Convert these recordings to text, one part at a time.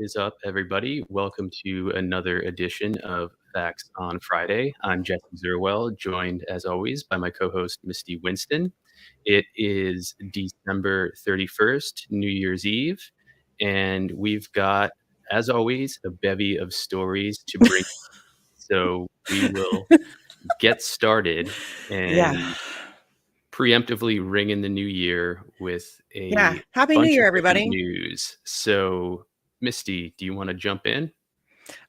is up, everybody? Welcome to another edition of Facts on Friday. I'm Jesse Zerwell, joined as always by my co-host Misty Winston. It is December 31st, New Year's Eve, and we've got, as always, a bevy of stories to bring. So we will get started Yeah. and preemptively ring in the new year with Yeah. a Happy New bunch Year, of different everybody. news. So, Misty, do you want to jump in?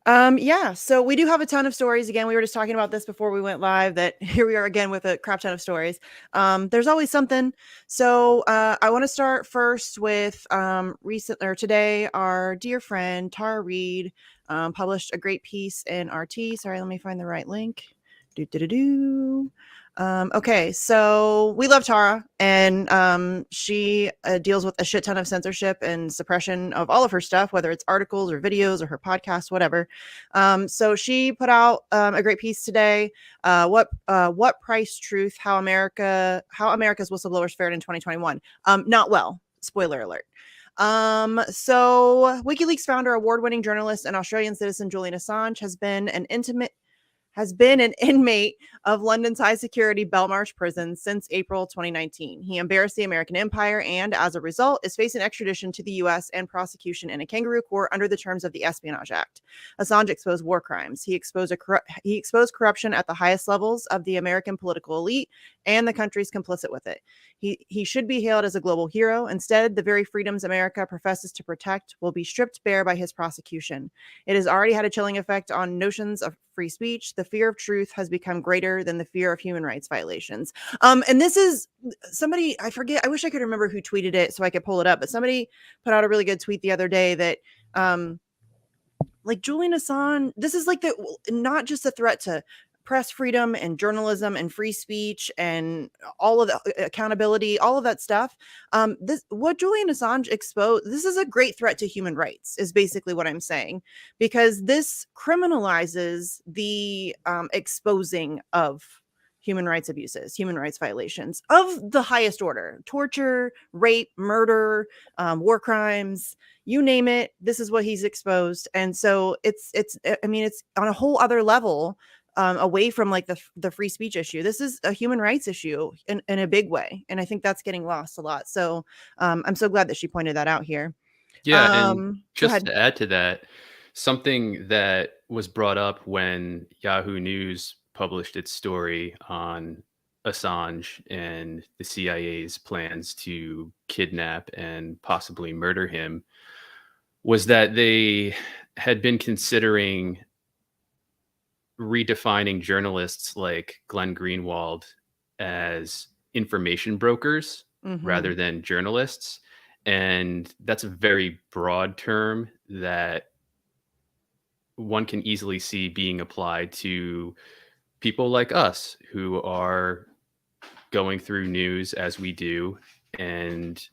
Yeah. So we do have a ton of stories. Again, we were just talking about this before we went live that here we are again with a crap ton of stories. There's always something. So I want to start first with today, our dear friend Tara Reid published a great piece in RT. Sorry, let me find the right link. Okay, so we love Tara, and she deals with a shit ton of censorship and suppression of all of her stuff, whether it's articles or videos or her podcast, whatever. So she put out a great piece today. What price truth? How America's whistleblowers fared in 2021? Not well. Spoiler alert. So WikiLeaks founder, award-winning journalist, and Australian citizen Julian Assange has been an inmate of London's high security Belmarsh prison since April 2019. He embarrassed the American empire and, as a result, is facing extradition to the US and prosecution in a kangaroo court under the terms of the Espionage Act. Assange exposed war crimes. He exposed corruption at the highest levels of the American political elite and the countries complicit with it. He should be hailed as a global hero. Instead, the very freedoms America professes to protect will be stripped bare by his prosecution. It has already had a chilling effect on notions of free speech. The fear of truth has become greater than the fear of human rights violations. And this is somebody, I forget, I wish I could remember who tweeted it so I could pull it up, but somebody put out a really good tweet the other day that like Julian Assange, this is like not just a threat to press freedom and journalism and free speech and all of the accountability, all of that stuff. What Julian Assange exposed, this is a great threat to human rights, is basically what I'm saying, because this criminalizes the exposing of human rights abuses, human rights violations of the highest order: torture, rape, murder, war crimes, you name it. This is what he's exposed. And so it's on a whole other level, away from like the free speech issue. This is a human rights issue in a big way. And I think that's getting lost a lot. So I'm so glad that she pointed that out here. Yeah, and Go just ahead. to add to that, something that was brought up when Yahoo News published its story on Assange and the CIA's plans to kidnap and possibly murder him was that they had been considering redefining journalists like Glenn Greenwald as information brokers rather than journalists. And that's a very broad term that one can easily see being applied to people like us who are going through news as we do and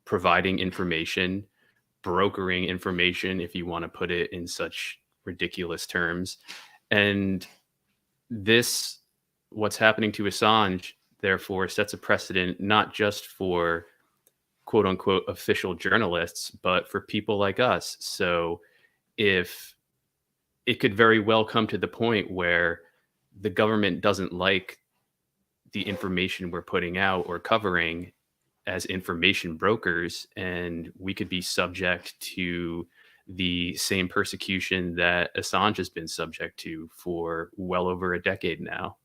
providing information, brokering information, if you want to put it in such ridiculous terms. And this, what's happening to Assange, therefore, sets a precedent not just for quote unquote official journalists, but for people like us. So if it could very well come to the point where the government doesn't like the information we're putting out or covering as information brokers, and we could be subject to the same persecution that Assange has been subject to for well over a decade now.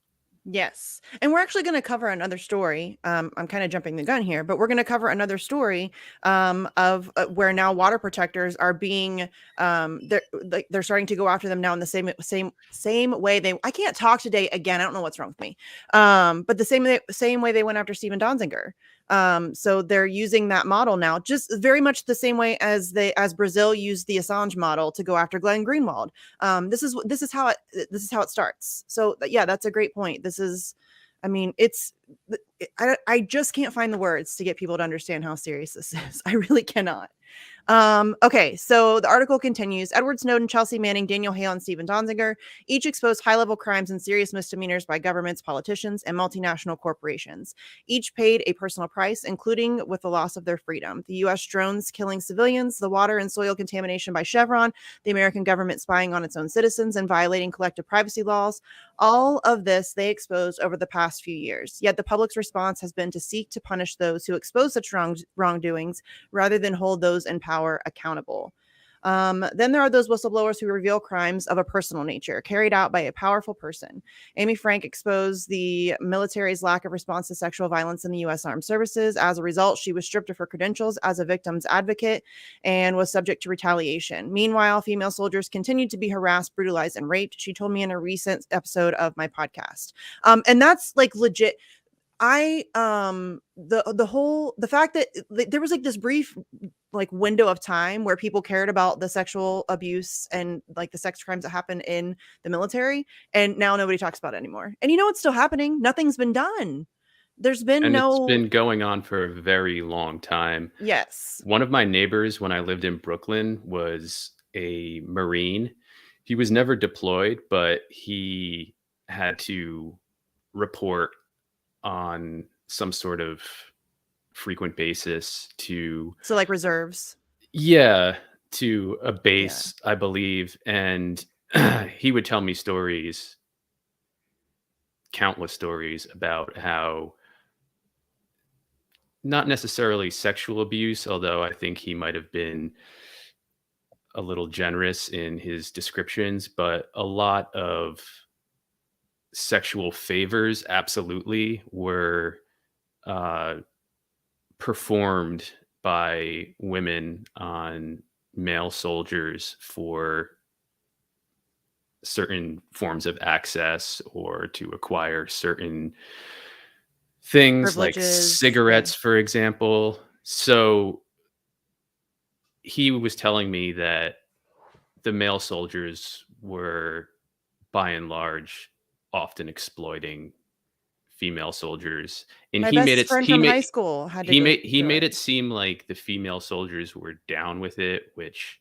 Yes. And we're actually going to cover another story. I'm kind of jumping the gun here, but we're going to cover another story of where now water protectors are being they're starting to go after them now in the same way I can't talk today again. I don't know what's wrong with me. But the same way they went after Stephen Donziger. So they're using that model now, just very much the same way as Brazil used the Assange model to go after Glenn Greenwald. This is how it starts. So yeah, that's a great point. I just can't find the words to get people to understand how serious this is. I really cannot. Okay, so the article continues. Edward Snowden, Chelsea Manning, Daniel Hale, and Stephen Donziger each exposed high-level crimes and serious misdemeanors by governments, politicians, and multinational corporations. Each paid a personal price, including with the loss of their freedom. The U.S. drones killing civilians, the water and soil contamination by Chevron, the American government spying on its own citizens and violating collective privacy laws. All of this they exposed over the past few years. Yet the public's response has been to seek to punish those who expose such wrongdoings rather than hold those in power accountable. Then there are those whistleblowers who reveal crimes of a personal nature carried out by a powerful person. Amy Frank exposed the military's lack of response to sexual violence in the U.S. Armed Services. As a result, she was stripped of her credentials as a victim's advocate and was subject to retaliation. Meanwhile, female soldiers continued to be harassed, brutalized, and raped. She told me in a recent episode of my podcast. And that's like legit. The fact that there was like this brief like window of time where people cared about the sexual abuse and like the sex crimes that happen in the military, and now nobody talks about it anymore. And you know, it's still happening. Nothing's been done. There's been And it's no. been going on for a very long time. Yes. One of my neighbors when I lived in Brooklyn was a Marine. He was never deployed, but he had to report on some sort of frequent basis to So like reserves. to a base, I believe. And he would tell me stories, countless stories about how not necessarily sexual abuse, although I think he might have been a little generous in his descriptions, but a lot of sexual favors absolutely were performed by women on male soldiers for certain forms of access or to acquire certain things like Privileges, cigarettes, for example. So he was telling me that the male soldiers were by and large often exploiting female soldiers, and My he made best it friend from high school had to he go made through it. it seem like the female soldiers were down with it, which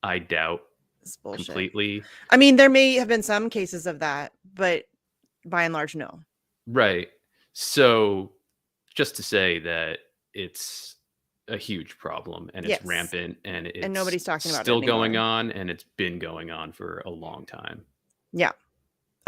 I doubt It's bullshit. completely. I mean, there may have been some cases of that, but by and large, no. Right. So just to say that it's a huge problem and it's Yes. rampant and it's nobody's talking about it still going anymore. on, and it's been going on for a long time. Yeah.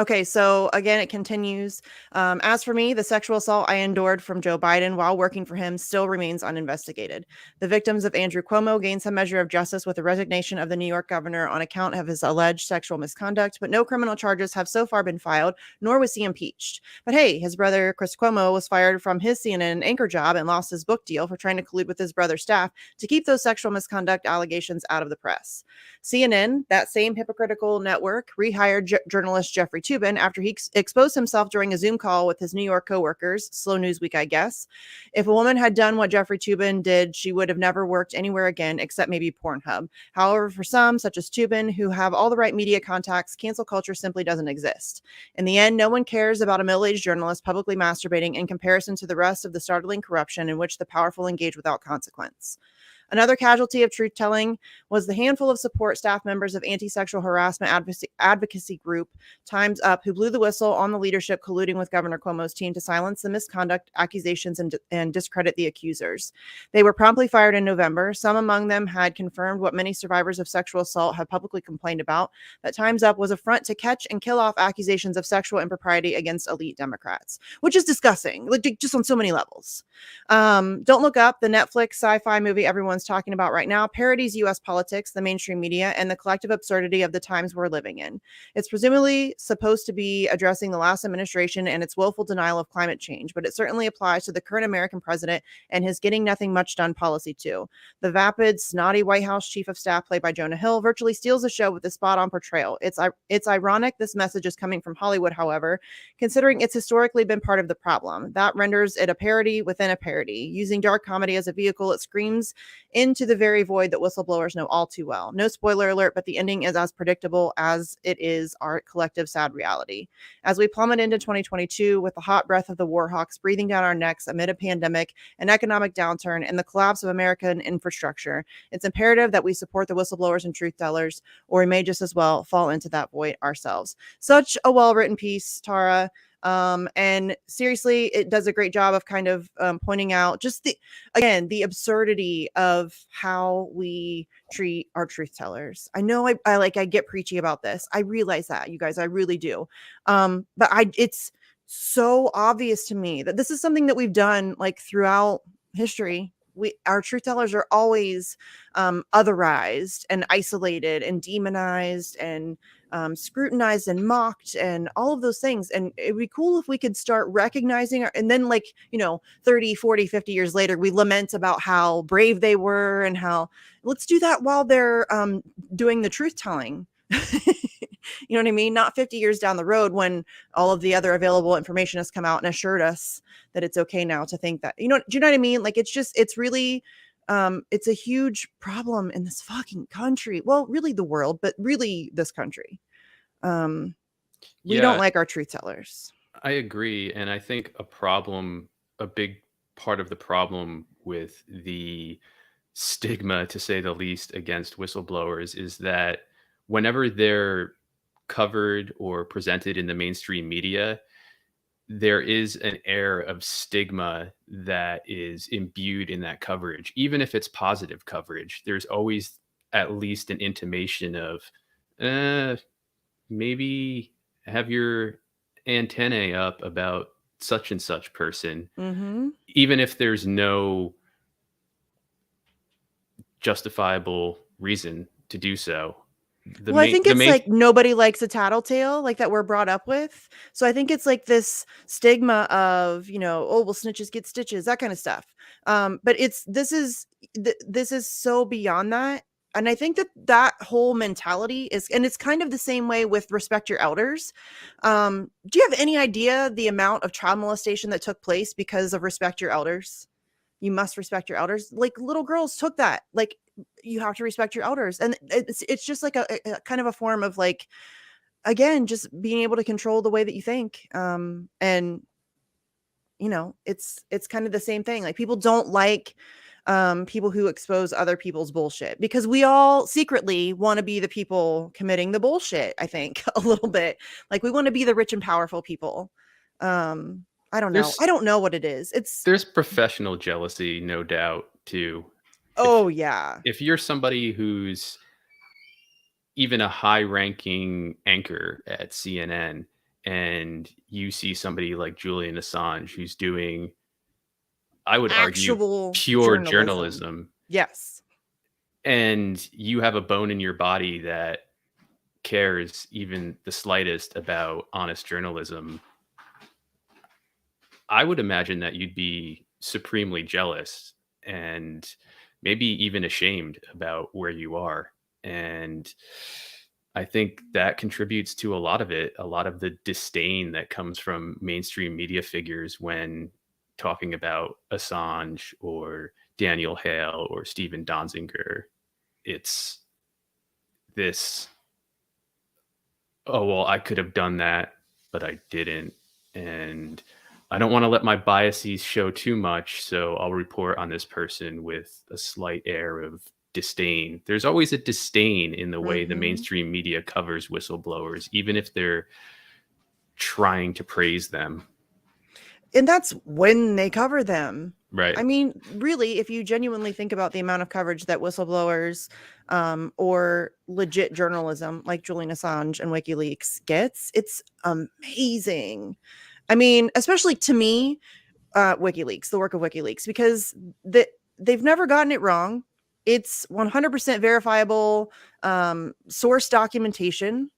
Okay, so again, it continues. As for me, the sexual assault I endured from Joe Biden while working for him still remains uninvestigated. The victims of Andrew Cuomo gained some measure of justice with the resignation of the New York governor on account of his alleged sexual misconduct, but no criminal charges have so far been filed, nor was he impeached. But hey, his brother Chris Cuomo was fired from his CNN anchor job and lost his book deal for trying to collude with his brother's staff to keep those sexual misconduct allegations out of the press. CNN, that same hypocritical network, rehired journalist Jeffrey Toobin after he exposed himself during a Zoom call with his New York coworkers. Slow news week, I guess. If a woman had done what Jeffrey Toobin did, she would have never worked anywhere again except maybe Pornhub. However, for some, such as Toobin, who have all the right media contacts, cancel culture simply doesn't exist. In the end, no one cares about a middle-aged journalist publicly masturbating in comparison to the rest of the startling corruption in which the powerful engage without consequence. Another casualty of truth-telling was the handful of support staff members of anti-sexual harassment advocacy group Time's Up, who blew the whistle on the leadership colluding with Governor Cuomo's team to silence the misconduct accusations and discredit the accusers. They were promptly fired in November. Some among them had confirmed what many survivors of sexual assault have publicly complained about, that Time's Up was a front to catch and kill off accusations of sexual impropriety against elite Democrats, which is disgusting, like just on so many levels. Don't Look Up, the Netflix sci-fi movie everyone's talking about right now, parodies U.S. politics, the mainstream media, and the collective absurdity of the times we're living in. It's presumably supposed to be addressing the last administration and its willful denial of climate change, but it certainly applies to the current American president and his getting nothing much done policy too. The vapid, snotty White House chief of staff, played by Jonah Hill, virtually steals the show with a spot-on portrayal. It's ironic this message is coming from Hollywood, however, considering it's historically been part of the problem. That renders it a parody within a parody. Using dark comedy as a vehicle, it screams into the very void that whistleblowers know all too well. No spoiler alert, but the ending is as predictable as it is our collective sad reality. As we plummet into 2022 with the hot breath of the warhawks breathing down our necks amid a pandemic, an economic downturn, and the collapse of American infrastructure, it's imperative that we support the whistleblowers and truth tellers, or we may just as well fall into that void ourselves. Such a well-written piece, Tara. And seriously, it does a great job of kind of pointing out just the absurdity of how we treat our truth tellers. I know I get preachy about this. I realize that, you guys, I really do. But it's so obvious to me that this is something that we've done like throughout history. Our truth tellers are always otherized and isolated and demonized and scrutinized and mocked and all of those things. And it'd be cool if we could start recognizing and then 30, 40, 50 years later, we lament about how brave they were and how let's do that while they're doing the truth telling. You know what I mean? Not 50 years down the road when all of the other available information has come out and assured us that it's okay now to think that, do you know what I mean? Like, it's really, it's a huge problem in this fucking country. Well, really the world, but really this country. We don't like our truth tellers. I agree. And I think a big part of the problem with the stigma, to say the least, against whistleblowers is that whenever they're covered or presented in the mainstream media, there is an air of stigma that is imbued in that coverage. Even if it's positive coverage, there's always at least an intimation of maybe have your antennae up about such and such person, even if there's no justifiable reason to do so. I think it's like nobody likes a tattletale like that we're brought up with. So I think it's like this stigma of, oh, well, snitches get stitches, that kind of stuff. But this is so beyond that. And I think that whole mentality is, and it's kind of the same way with respect your elders. Do you have any idea the amount of child molestation that took place because of respect your elders? You must respect your elders. Like little girls took that, like, you have to respect your elders. And it's just like a kind of a form of like, again, just being able to control the way that you think. And it's kind of the same thing. Like people don't like people who expose other people's bullshit because we all secretly want to be the people committing the bullshit. I think a little bit like we want to be the rich and powerful people. I don't know. I don't know what it is. There's professional jealousy, no doubt, too. Yeah. If you're somebody who's even a high-ranking anchor at CNN and you see somebody like Julian Assange who's doing, I would argue, pure journalism. Yes. And you have a bone in your body that cares even the slightest about honest journalism, I would imagine that you'd be supremely jealous and maybe even ashamed about where you are. And I think that contributes to a lot of the disdain that comes from mainstream media figures when talking about Assange or Daniel Hale or Stephen Donziger. It's this, oh, well, I could have done that, but I didn't. And I don't want to let my biases show too much, so I'll report on this person with a slight air of disdain. There's always a disdain in the way the mainstream media covers whistleblowers, even if they're trying to praise them. And that's when they cover them. Right. I mean, really, if you genuinely think about the amount of coverage that whistleblowers or legit journalism like Julian Assange and WikiLeaks gets, it's amazing. I mean, especially to me, WikiLeaks, the work of WikiLeaks, because they've never gotten it wrong. It's 100% verifiable source documentation.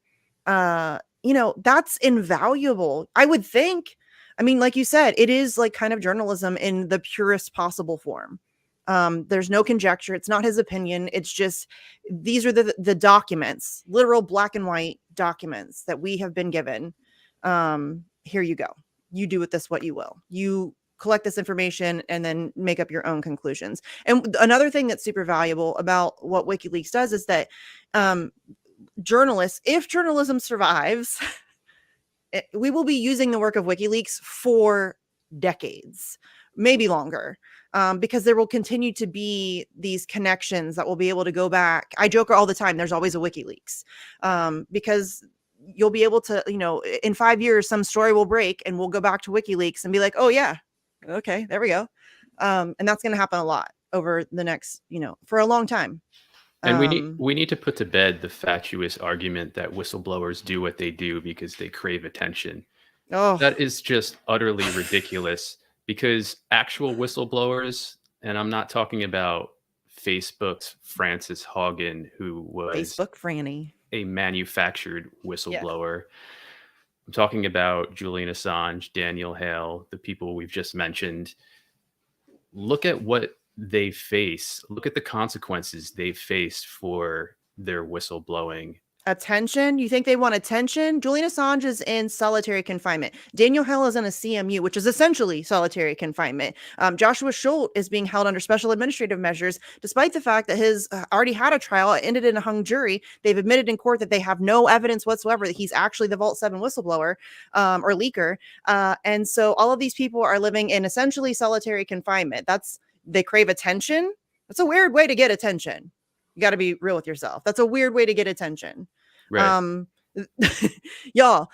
That's invaluable, I would think. I mean, like you said, it is like kind of journalism in the purest possible form. There's no conjecture. It's not his opinion. It's just, these are the documents, literal black and white documents that we have been given. Here you go. You do with this what you will. You collect this information and then make up your own conclusions. And another thing that's super valuable about what WikiLeaks does is that journalists, if journalism survives, we will be using the work of WikiLeaks for decades, maybe longer, because there will continue to be these connections that will be able to go back. I joke all the time, there's always a WikiLeaks, because you'll be able to, in 5 years, some story will break and we'll go back to WikiLeaks and be like, oh yeah, okay, there we go. And that's going to happen a lot over the next, for a long time. And we need to put to bed the fatuous argument that whistleblowers do what they do because they crave attention. Oh, That is just utterly ridiculous, because actual whistleblowers, and I'm not talking about Facebook's Frances Haugen, who was Facebook Franny, a manufactured whistleblower. Yeah. I'm talking about Julian Assange, Daniel Hale, the people we've just mentioned. Look at what they face. Look at the consequences they faced for their whistleblowing. Attention? You think they want attention? Julian Assange is in solitary confinement. Daniel Hale is in a CMU, which is essentially solitary confinement. Joshua Schultz is being held under special administrative measures, despite the fact that his already had a trial. It ended in a hung jury. They've admitted in court that they have no evidence whatsoever that he's actually the Vault 7 whistleblower or leaker. And so all of these people are living in essentially solitary confinement. They crave attention. That's a weird way to get attention. You got to be real with yourself. That's a weird way to get attention. Right. Y'all,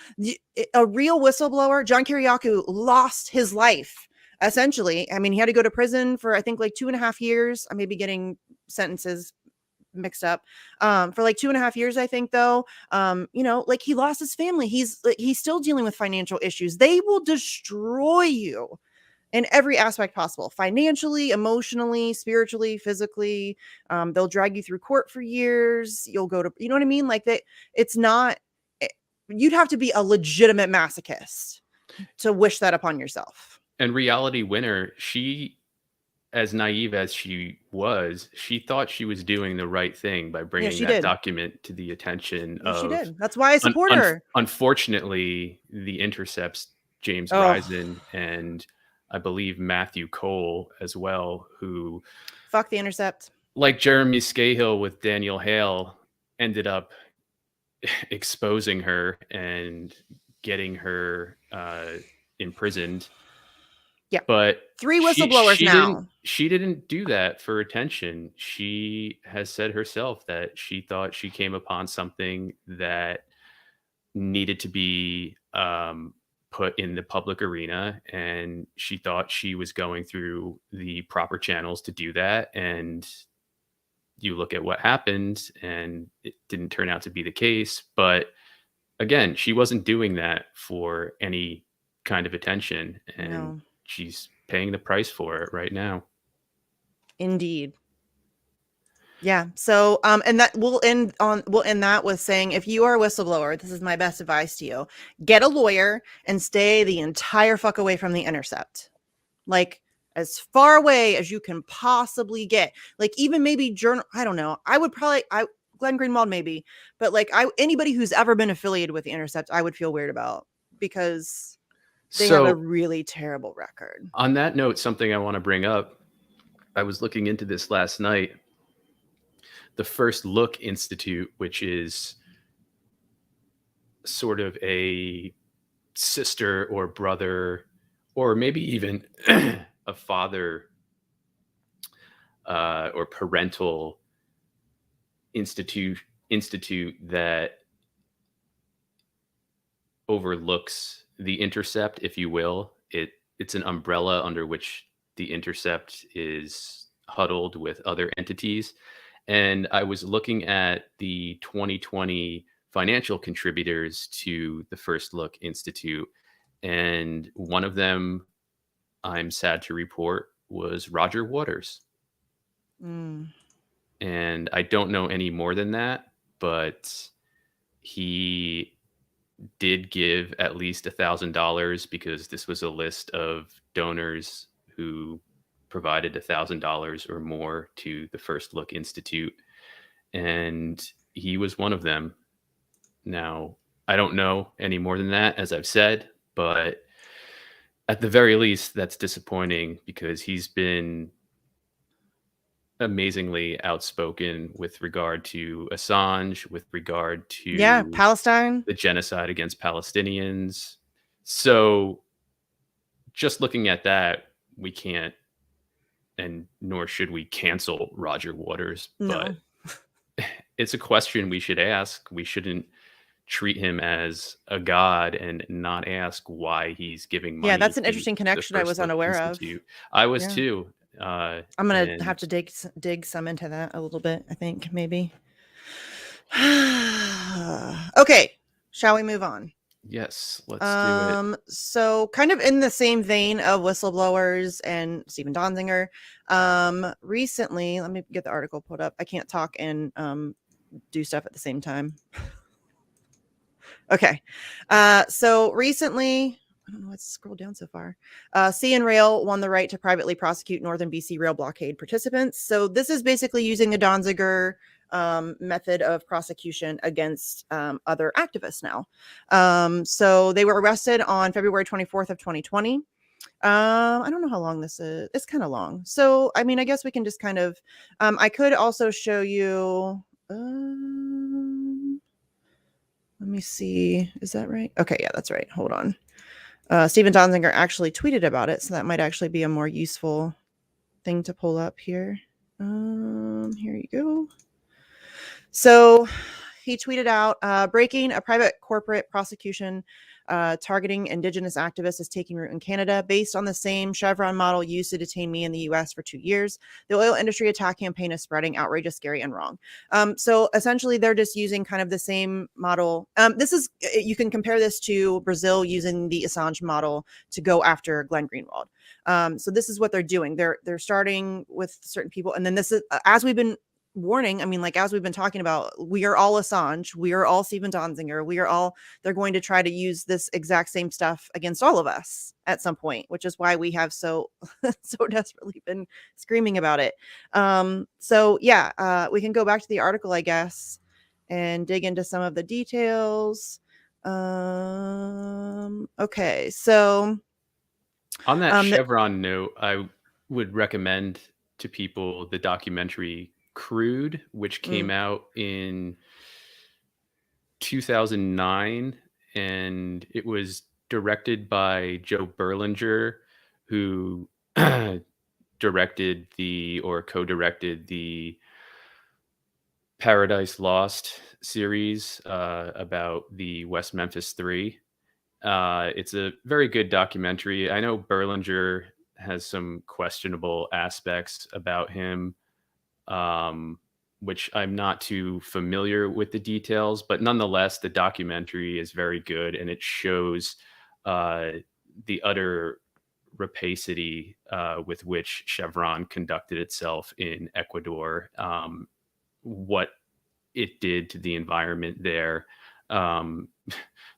a real whistleblower, John Kiriakou, lost his life. Essentially, I mean, he had to go to prison for, I think, like 2.5 years. I may be getting sentences mixed up. For like 2.5 years, I think, though. Like, he lost his family. He's still dealing with financial issues. They will destroy you in every aspect possible, financially, emotionally, spiritually, physically. They'll drag you through court for years. You'll go to, you know what I mean? Like, that, it's not, you'd have to be a legitimate masochist to wish that upon yourself. And Reality Winner, she, as naive as she was, she thought she was doing the right thing by bringing that document to the attention of. She did. That's why I support her. Unfortunately, The Intercept's James Risen and I believe Matthew Cole as well, who fuck The Intercept, like Jeremy Scahill with Daniel Hale, ended up exposing her and getting her imprisoned. Yeah, but 3 whistleblowers now. She didn't do that for attention. She has said herself that she thought she came upon something that needed to be put in the public arena, and she thought she was going through the proper channels to do that. And you look at what happened, and it didn't turn out to be the case. But again, she wasn't doing that for any kind of attention, and she's paying the price for it right now. Indeed. Yeah. So, and that we'll end that with saying, if you are a whistleblower, this is my best advice to you: get a lawyer and stay the entire fuck away from The Intercept. Like, as far away as you can possibly get. Like, even maybe I don't know. I would probably, Glenn Greenwald maybe, but like anybody who's ever been affiliated with The Intercept, I would feel weird about, because they have a really terrible record. On that note, something I want to bring up, I was looking into this last night. The First Look Institute, which is sort of a sister or brother, or maybe even a father or parental institute that overlooks The Intercept, if you will. It's an umbrella under which The Intercept is huddled with other entities. And I was looking at the 2020 financial contributors to the First Look Institute, and one of them, I'm sad to report, was Roger Waters. And I don't know any more than that, but he did give at least $1,000, because this was a list of donors who provided $1,000 or more to the First Look Institute, and he was one of them. Now, I don't know any more than that, as I've said, but at the very least, that's disappointing because he's been amazingly outspoken with regard to Assange, with regard Yeah, to Palestine. the genocide against Palestinians. So just looking at that, we can't and nor should we cancel Roger Waters, but No. it's a question we should ask. We shouldn't treat him as a god and not ask why he's giving Yeah, money that's an to interesting the connection I was First Look unaware of. Institute. I was Yeah. too. I'm gonna have And to dig some into that a little bit, I think, maybe. Okay, shall we move on? yes, let's do it. So kind of in the same vein of whistleblowers and Stephen Donziger, recently, let me get the article pulled up. I can't talk and do stuff at the same time. Okay. So recently, I don't know what's scrolled down so far. CN Rail won the right to privately prosecute Northern BC rail blockade participants. So this is basically using the Donziger method of prosecution against other activists now. So they were arrested on February 24th of 2020. I don't know how long this is. It's kind of long. So, I mean, I guess we can just kind of, I could also show you, let me see. Is that right? Okay. Yeah, that's right. Hold on. Stephen Donziger actually tweeted about it. So that might actually be a more useful thing to pull up here. Here you go. So he tweeted out, breaking a private corporate prosecution targeting Indigenous activists is taking root in Canada based on the same Chevron model used to detain me in the US for 2 years. The oil industry attack campaign is spreading, outrageous, scary, and wrong. So essentially, they're just using kind of the same model. You can compare this to Brazil using the Assange model to go after Glenn Greenwald. So this is what they're doing. They're starting with certain people, and then this is as we've been warning. I mean, like, as we've been talking about, we are all Assange, we are all Stephen Donziger, they're going to try to use this exact same stuff against all of us at some point, which is why we have so desperately been screaming about it. So yeah, we can go back to the article, I guess, and dig into some of the details. Okay, so On that Chevron note, I would recommend to people the documentary Crude, which came out in 2009, and it was directed by Joe Berlinger, who directed or co-directed the Paradise Lost series about the West Memphis Three. It's a very good documentary. I know Berlinger has some questionable aspects about him, which I'm not too familiar with the details, but nonetheless, the documentary is very good and it shows the utter rapacity with which Chevron conducted itself in Ecuador, what it did to the environment there.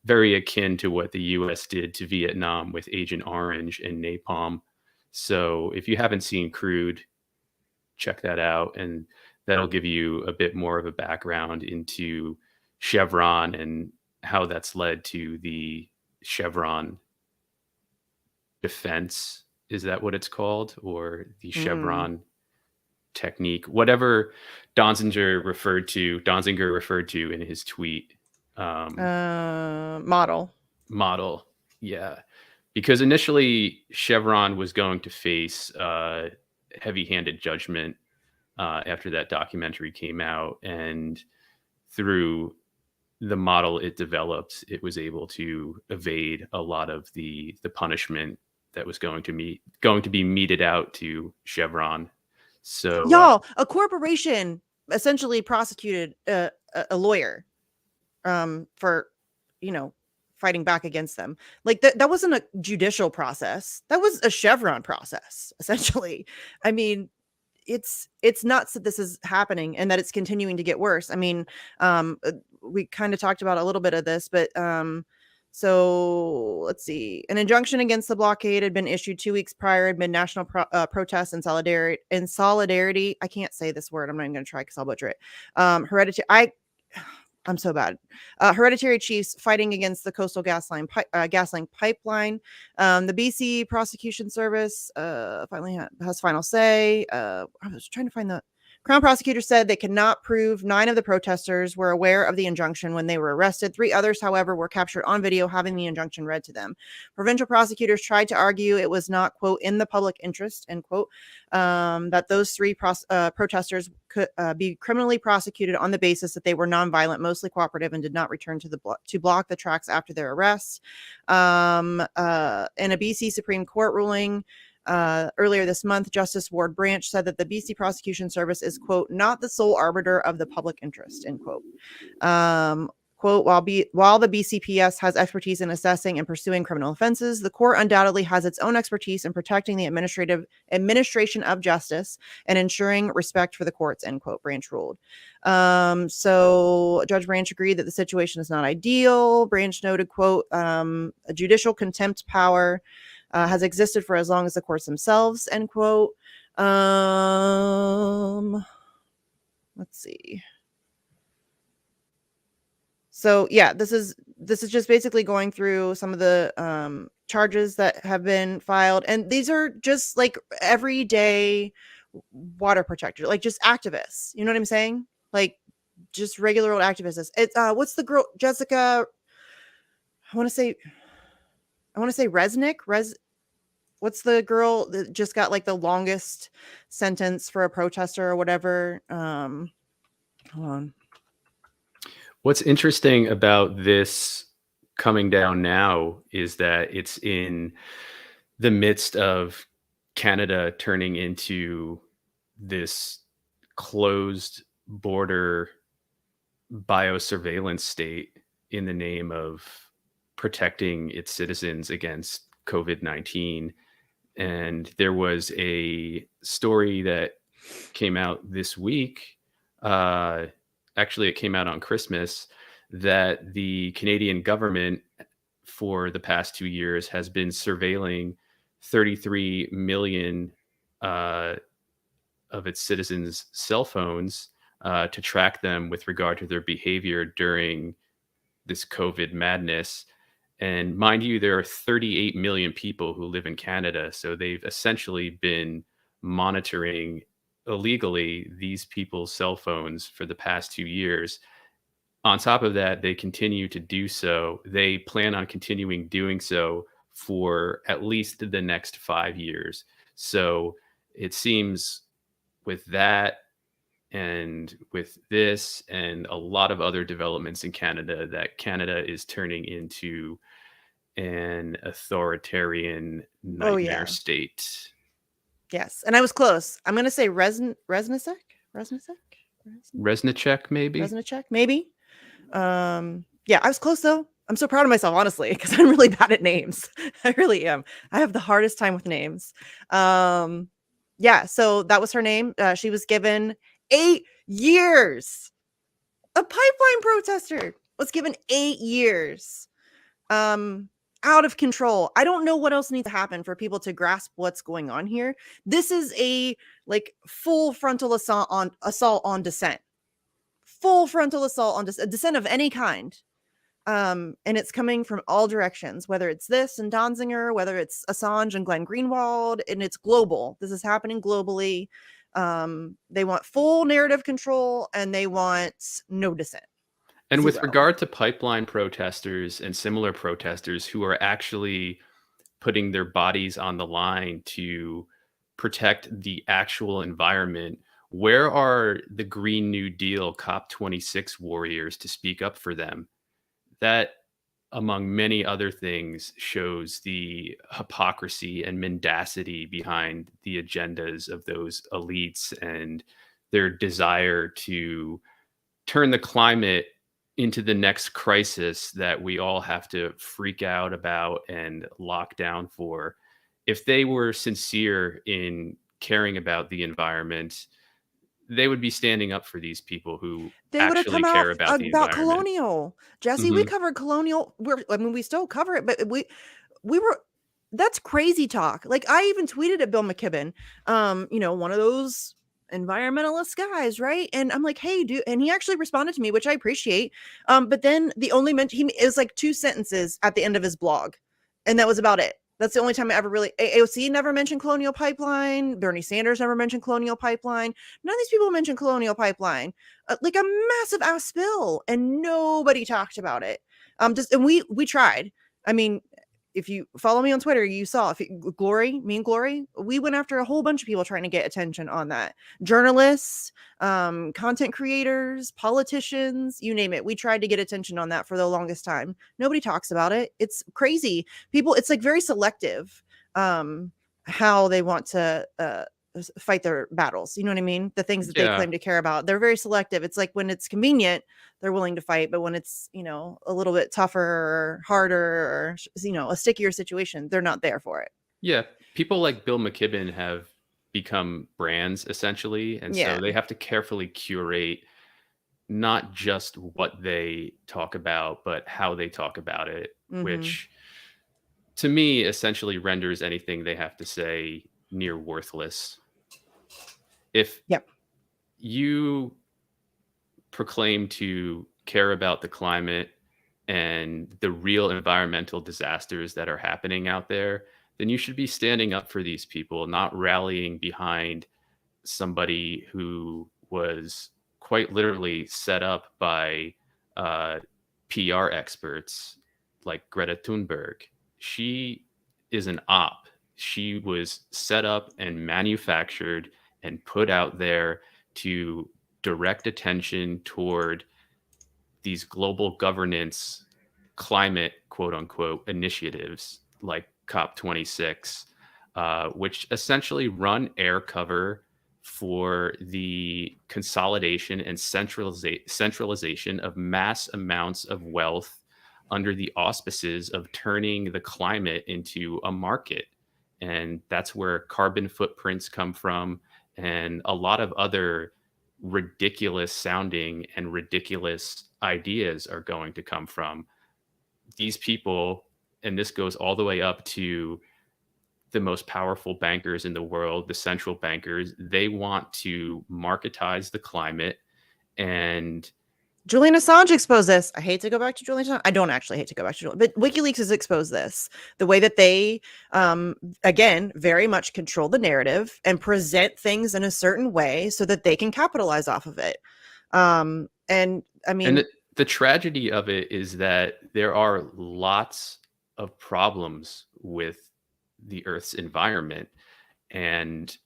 Very akin to what the US did to Vietnam with Agent Orange and napalm. So if you haven't seen Crude, check that out, and that'll give you a bit more of a background into Chevron and how that's led to the Chevron Defense. Is that what it's called? Or the Chevron technique? Whatever Donziger referred to in his tweet. Model. Yeah. Because initially Chevron was going to face heavy-handed judgment after that documentary came out, and through the model it developed, it was able to evade a lot of the punishment that was going to be meted out to Chevron. So y'all, a corporation essentially prosecuted a lawyer for, fighting back against them. Like that wasn't a judicial process. That was a Chevron process, essentially. I mean, it's nuts that this is happening and that it's continuing to get worse. I mean, we kind of talked about a little bit of this, but so let's see. An injunction against the blockade had been issued 2 weeks prior amid national protests and solidarity. I can't say this word. I'm not even going to try because I'll butcher it. I'm so bad. Hereditary chiefs fighting against the coastal gas line pipeline. The BC Prosecution Service finally has final say. I was trying to find the Crown prosecutor said they could not prove 9 of the protesters were aware of the injunction when they were arrested. 3 others, however, were captured on video having the injunction read to them. Provincial prosecutors tried to argue it was not, quote, in the public interest, end quote, that those 3 protesters could be criminally prosecuted on the basis that they were nonviolent, mostly cooperative, and did not return to block the tracks after their arrests. In a BC Supreme Court ruling, earlier this month, Justice Ward Branch said that the BC Prosecution Service is, quote, not the sole arbiter of the public interest, end quote. Quote, while the BCPS has expertise in assessing and pursuing criminal offenses, the court undoubtedly has its own expertise in protecting the administration of justice and ensuring respect for the courts, end quote, Branch ruled. So Judge Branch agreed that the situation is not ideal. Branch noted, quote, a judicial contempt power has existed for as long as the courts themselves, end quote. Let's see. So yeah, this is just basically going through some of the charges that have been filed, and these are just like everyday water protectors, like just activists. You know what I'm saying? Like just regular old activists. It's what's the girl, Jessica? I want to say Resnick. What's the girl that just got like the longest sentence for a protester or whatever? Hold on. What's interesting about this coming down now is that it's in the midst of Canada turning into this closed border biosurveillance state in the name of protecting its citizens against COVID-19. And there was a story that came out this week. Actually, it came out on Christmas, that the Canadian government for the past 2 years has been surveilling 33 million of its citizens' cell phones to track them with regard to their behavior during this COVID madness. And mind you, there are 38 million people who live in Canada. So they've essentially been monitoring illegally these people's cell phones for the past 2 years. On top of that, they continue to do so. They plan on continuing doing so for at least the next 5 years. So it seems with that and with this and a lot of other developments in Canada that Canada is turning into an authoritarian nightmare state. Yes, and I was close. I'm going to say Resnick, maybe. Yeah, I was close though. I'm so proud of myself, honestly, because I'm really bad at names. I really am. I have the hardest time with names. Yeah, so that was her name. She was given 8 years. A pipeline protester was given 8 years. Out of control. I don't know what else needs to happen for people to grasp what's going on here. This is a like full frontal assault on dissent. Full frontal assault on dissent of any kind. And it's coming from all directions, whether it's this and Donziger, whether it's Assange and Glenn Greenwald, and it's global. This is happening globally. They want full narrative control and they want no dissent. And with regard to pipeline protesters and similar protesters who are actually putting their bodies on the line to protect the actual environment, where are the Green New Deal COP26 warriors to speak up for them? That, among many other things, shows the hypocrisy and mendacity behind the agendas of those elites and their desire to turn the climate into the next crisis that we all have to freak out about and lock down for. If they were sincere in caring about the environment, they would be standing up for these people who actually care about the environment. Colonial. Jesse, we covered Colonial. We still cover it, but we were, that's crazy talk. Like I even tweeted at Bill McKibben, one of those environmentalist guys, right? And I'm like, hey, dude. And he actually responded to me, which I appreciate. But then the only mention, it was like 2 sentences at the end of his blog. And that was about it. That's the only time I ever really, AOC never mentioned Colonial Pipeline. Bernie Sanders never mentioned Colonial Pipeline. None of these people mentioned Colonial Pipeline. Like a massive ass spill, and nobody talked about it. And we tried. I mean, if you follow me on Twitter, you saw me and Glory, we went after a whole bunch of people trying to get attention on that. Journalists, content creators, politicians, you name it. We tried to get attention on that for the longest time. Nobody talks about it. It's crazy. People, it's like very selective how they want to fight their battles. You know what I mean? The things that they claim to care about. They're very selective. It's like when it's convenient, they're willing to fight, but when it's, a little bit tougher or harder or, a stickier situation, they're not there for it. Yeah. People like Bill McKibben have become brands essentially. And so they have to carefully curate not just what they talk about, but how they talk about it, which to me essentially renders anything they have to say near worthless. If you proclaim to care about the climate and the real environmental disasters that are happening out there, then you should be standing up for these people, not rallying behind somebody who was quite literally set up by PR experts like Greta Thunberg. She is an op. She was set up and manufactured and put out there to direct attention toward these global governance climate quote unquote initiatives like COP26, which essentially run air cover for the consolidation and centralization of mass amounts of wealth under the auspices of turning the climate into a market. And that's where carbon footprints come from, and a lot of other ridiculous sounding and ridiculous ideas are going to come from. These people, and this goes all the way up to the most powerful bankers in the world, the central bankers, they want to marketize the climate. And Julian Assange exposed this. I hate to go back to Julian Assange. I don't actually hate to go back to Julian, but WikiLeaks has exposed this. The way that they, again, very much control the narrative and present things in a certain way so that they can capitalize off of it. And I mean... And the tragedy of it is that there are lots of problems with the Earth's environment, and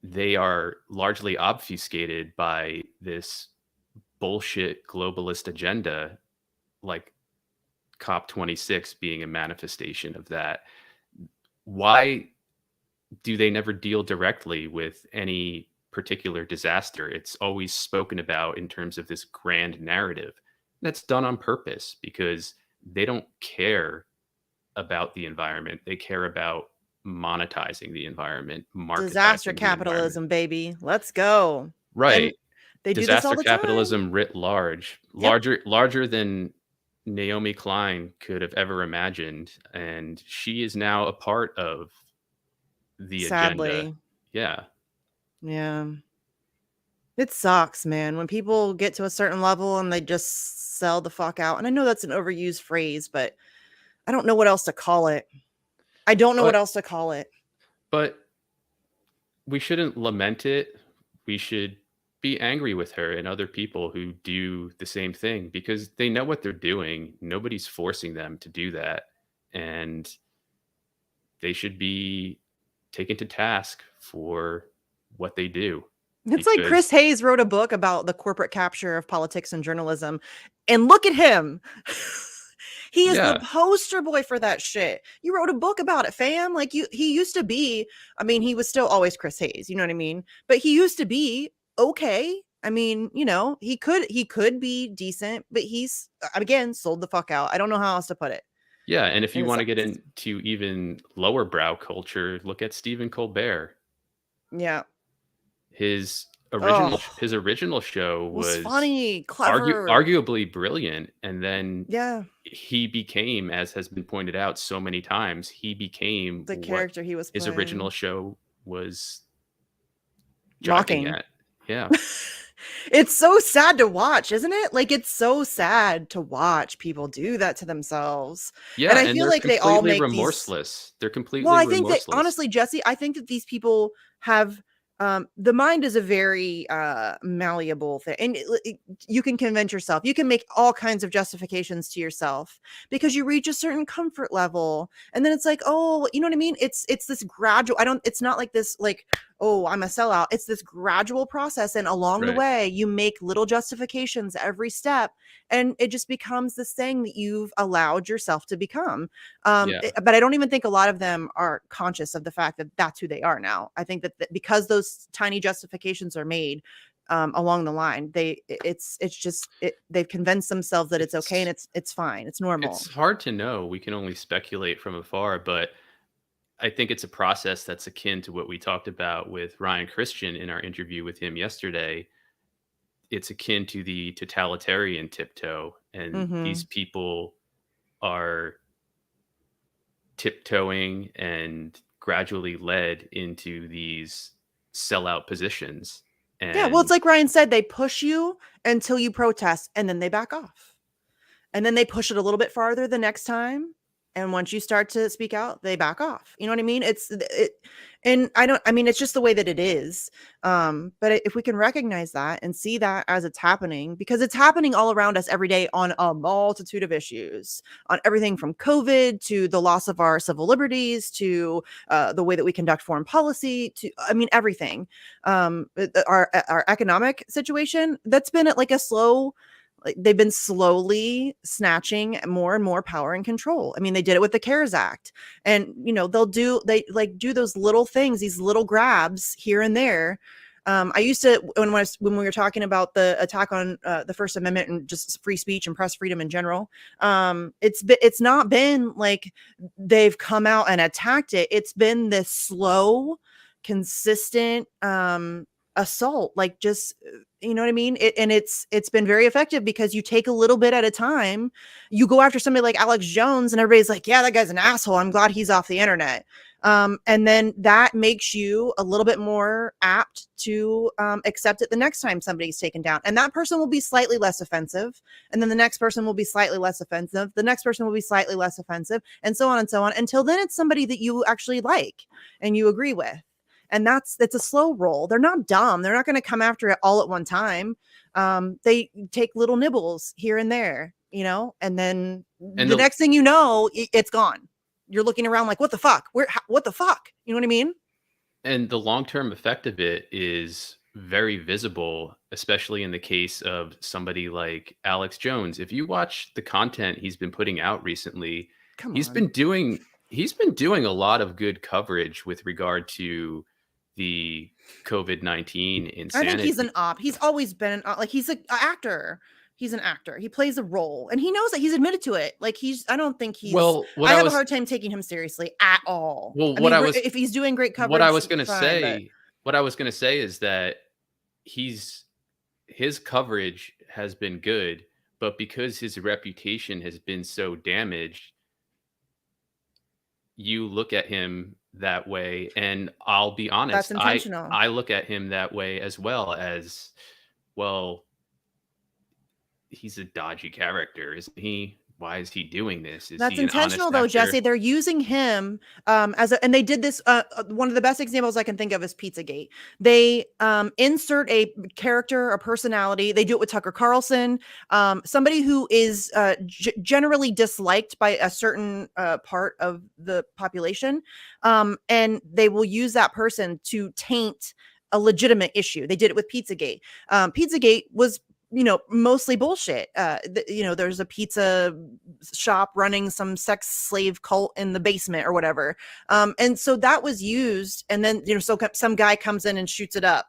they are largely obfuscated by this bullshit globalist agenda, like COP26 being a manifestation of that. Why do they never deal directly with any particular disaster? It's always spoken about in terms of this grand narrative. That's done on purpose because they don't care about the environment. They care about monetizing the environment, disaster capitalism, baby. Let's go. Right. And they do disaster this all the capitalism time. Writ large, larger than Naomi Klein could have ever imagined, and she is now a part of the agenda. Yeah. It sucks, man, when people get to a certain level and they just sell the fuck out. And I know that's an overused phrase, but I don't know what else to call it. But we shouldn't lament it. We should be angry with her and other people who do the same thing because they know what they're doing. Nobody's forcing them to do that. And they should be taken to task for what they do. It's like Chris Hayes wrote a book about the corporate capture of politics and journalism. And look at him. He is the poster boy for that shit. You wrote a book about it, fam. Like he used to be, I mean, he was still always Chris Hayes, you know what I mean? But he used to be okay. I mean, he could be decent, but he's, again, sold the fuck out. I don't know how else to put it. Yeah, and if you want to get into even lower brow culture, look at Stephen Colbert. Yeah. His original show was funny, clever, arguably brilliant, and then he became, as has been pointed out so many times, he became the character he was playing. His original show was mocking at. Yeah. It's so sad to watch, isn't it? Like, it's so sad to watch people do that to themselves. Yeah, And I and feel they're like they all completely make these remorseless. They're well, completely I think that remorseless. honestly, Jesse, I think that these people have the mind is a very malleable thing, and you can convince yourself, you can make all kinds of justifications to yourself because you reach a certain comfort level, and then it's like, oh, you know what I mean? It's this gradual. I don't. It's not like this, like, oh, I'm a sellout. It's this gradual process, and along the Right. way, you make little justifications every step, and it just becomes this thing that you've allowed yourself to become. Yeah. But I don't even think a lot of them are conscious of the fact that that's who they are now. I think that because those tiny justifications are made along the line, they've convinced themselves that it's okay and It's it's fine, it's normal. it's hard to know. We can only speculate from afar, but I think it's a process that's akin to what we talked about with Ryan Christian in our interview with him yesterday. It's akin to the totalitarian tiptoe, and these Hmm. people are tiptoeing and gradually led into these sellout positions. Yeah, well, it's And like Ryan said, they push you until you protest, and then they back off. And then they push it a little bit farther the next time, and once you start to speak out, they back off. You know what I mean? And I mean, it's just the way that it is. But if we can recognize that and see that as it's happening, because it's happening all around us every day on a multitude of issues, on everything from COVID to the loss of our civil liberties to the way that we conduct foreign policy to, I mean, everything. Our economic situation, that's been at like a slow, like, they've been slowly snatching more and more power and control. I mean, they did it with the CARES Act, and they like do those little things, these little grabs here and there. I used to, when we were talking about the attack on the First Amendment and just free speech and press freedom in general. It's not been like they've come out and attacked it. It's been this slow, consistent assault, like, just you know what I mean? And it's been very effective because you take a little bit at a time. You go after somebody like Alex Jones, and everybody's like, "Yeah, that guy's an asshole. I'm glad he's off the internet." And then that makes you a little bit more apt to accept it the next time somebody's taken down, and that person will be slightly less offensive, and then the next person will be slightly less offensive. The next person will be slightly less offensive, and so on, until then it's somebody that you actually like and you agree with. And it's a slow roll. They're not dumb. They're not going to come after it all at one time. They take little nibbles here and there, and then and the the next thing you know, it's gone. You're looking around like, what the fuck? What the fuck? You know what I mean? and the long-term effect of it is very visible, especially in the case of somebody like Alex Jones. If you watch the content he's been putting out recently, Come he's on. been doing he's been doing a lot of good coverage with regard to the COVID-19 I think he's an insanity. op. He's always been an op. Like, he's an actor. He's an actor. He plays a role, and he knows that. He's admitted to it. Like, I don't think he's. Well, I have a hard time taking him seriously at all. well, I what mean, I was if he's doing great what I coverage, was gonna fine. But say what I was gonna say is that he's his coverage has been good, but because his reputation has been so damaged, you look at him that way, and I'll be that's honest, I intentional. I look at him that way as well. As well, he's a dodgy character, isn't he? Why is he doing this? Is That's he an honest intentional, though, actor? Jesse. They're using him and they did this. One of the best examples I can think of is Pizzagate. They insert a character, a personality. They do it with Tucker Carlson, somebody who is generally disliked by a certain part of the population, and they will use that person to taint a legitimate issue. They did it with Pizzagate. Pizzagate was mostly bullshit. There's a pizza shop running some sex slave cult in the basement or whatever. And so that was used. And then, so some guy comes in and shoots it up.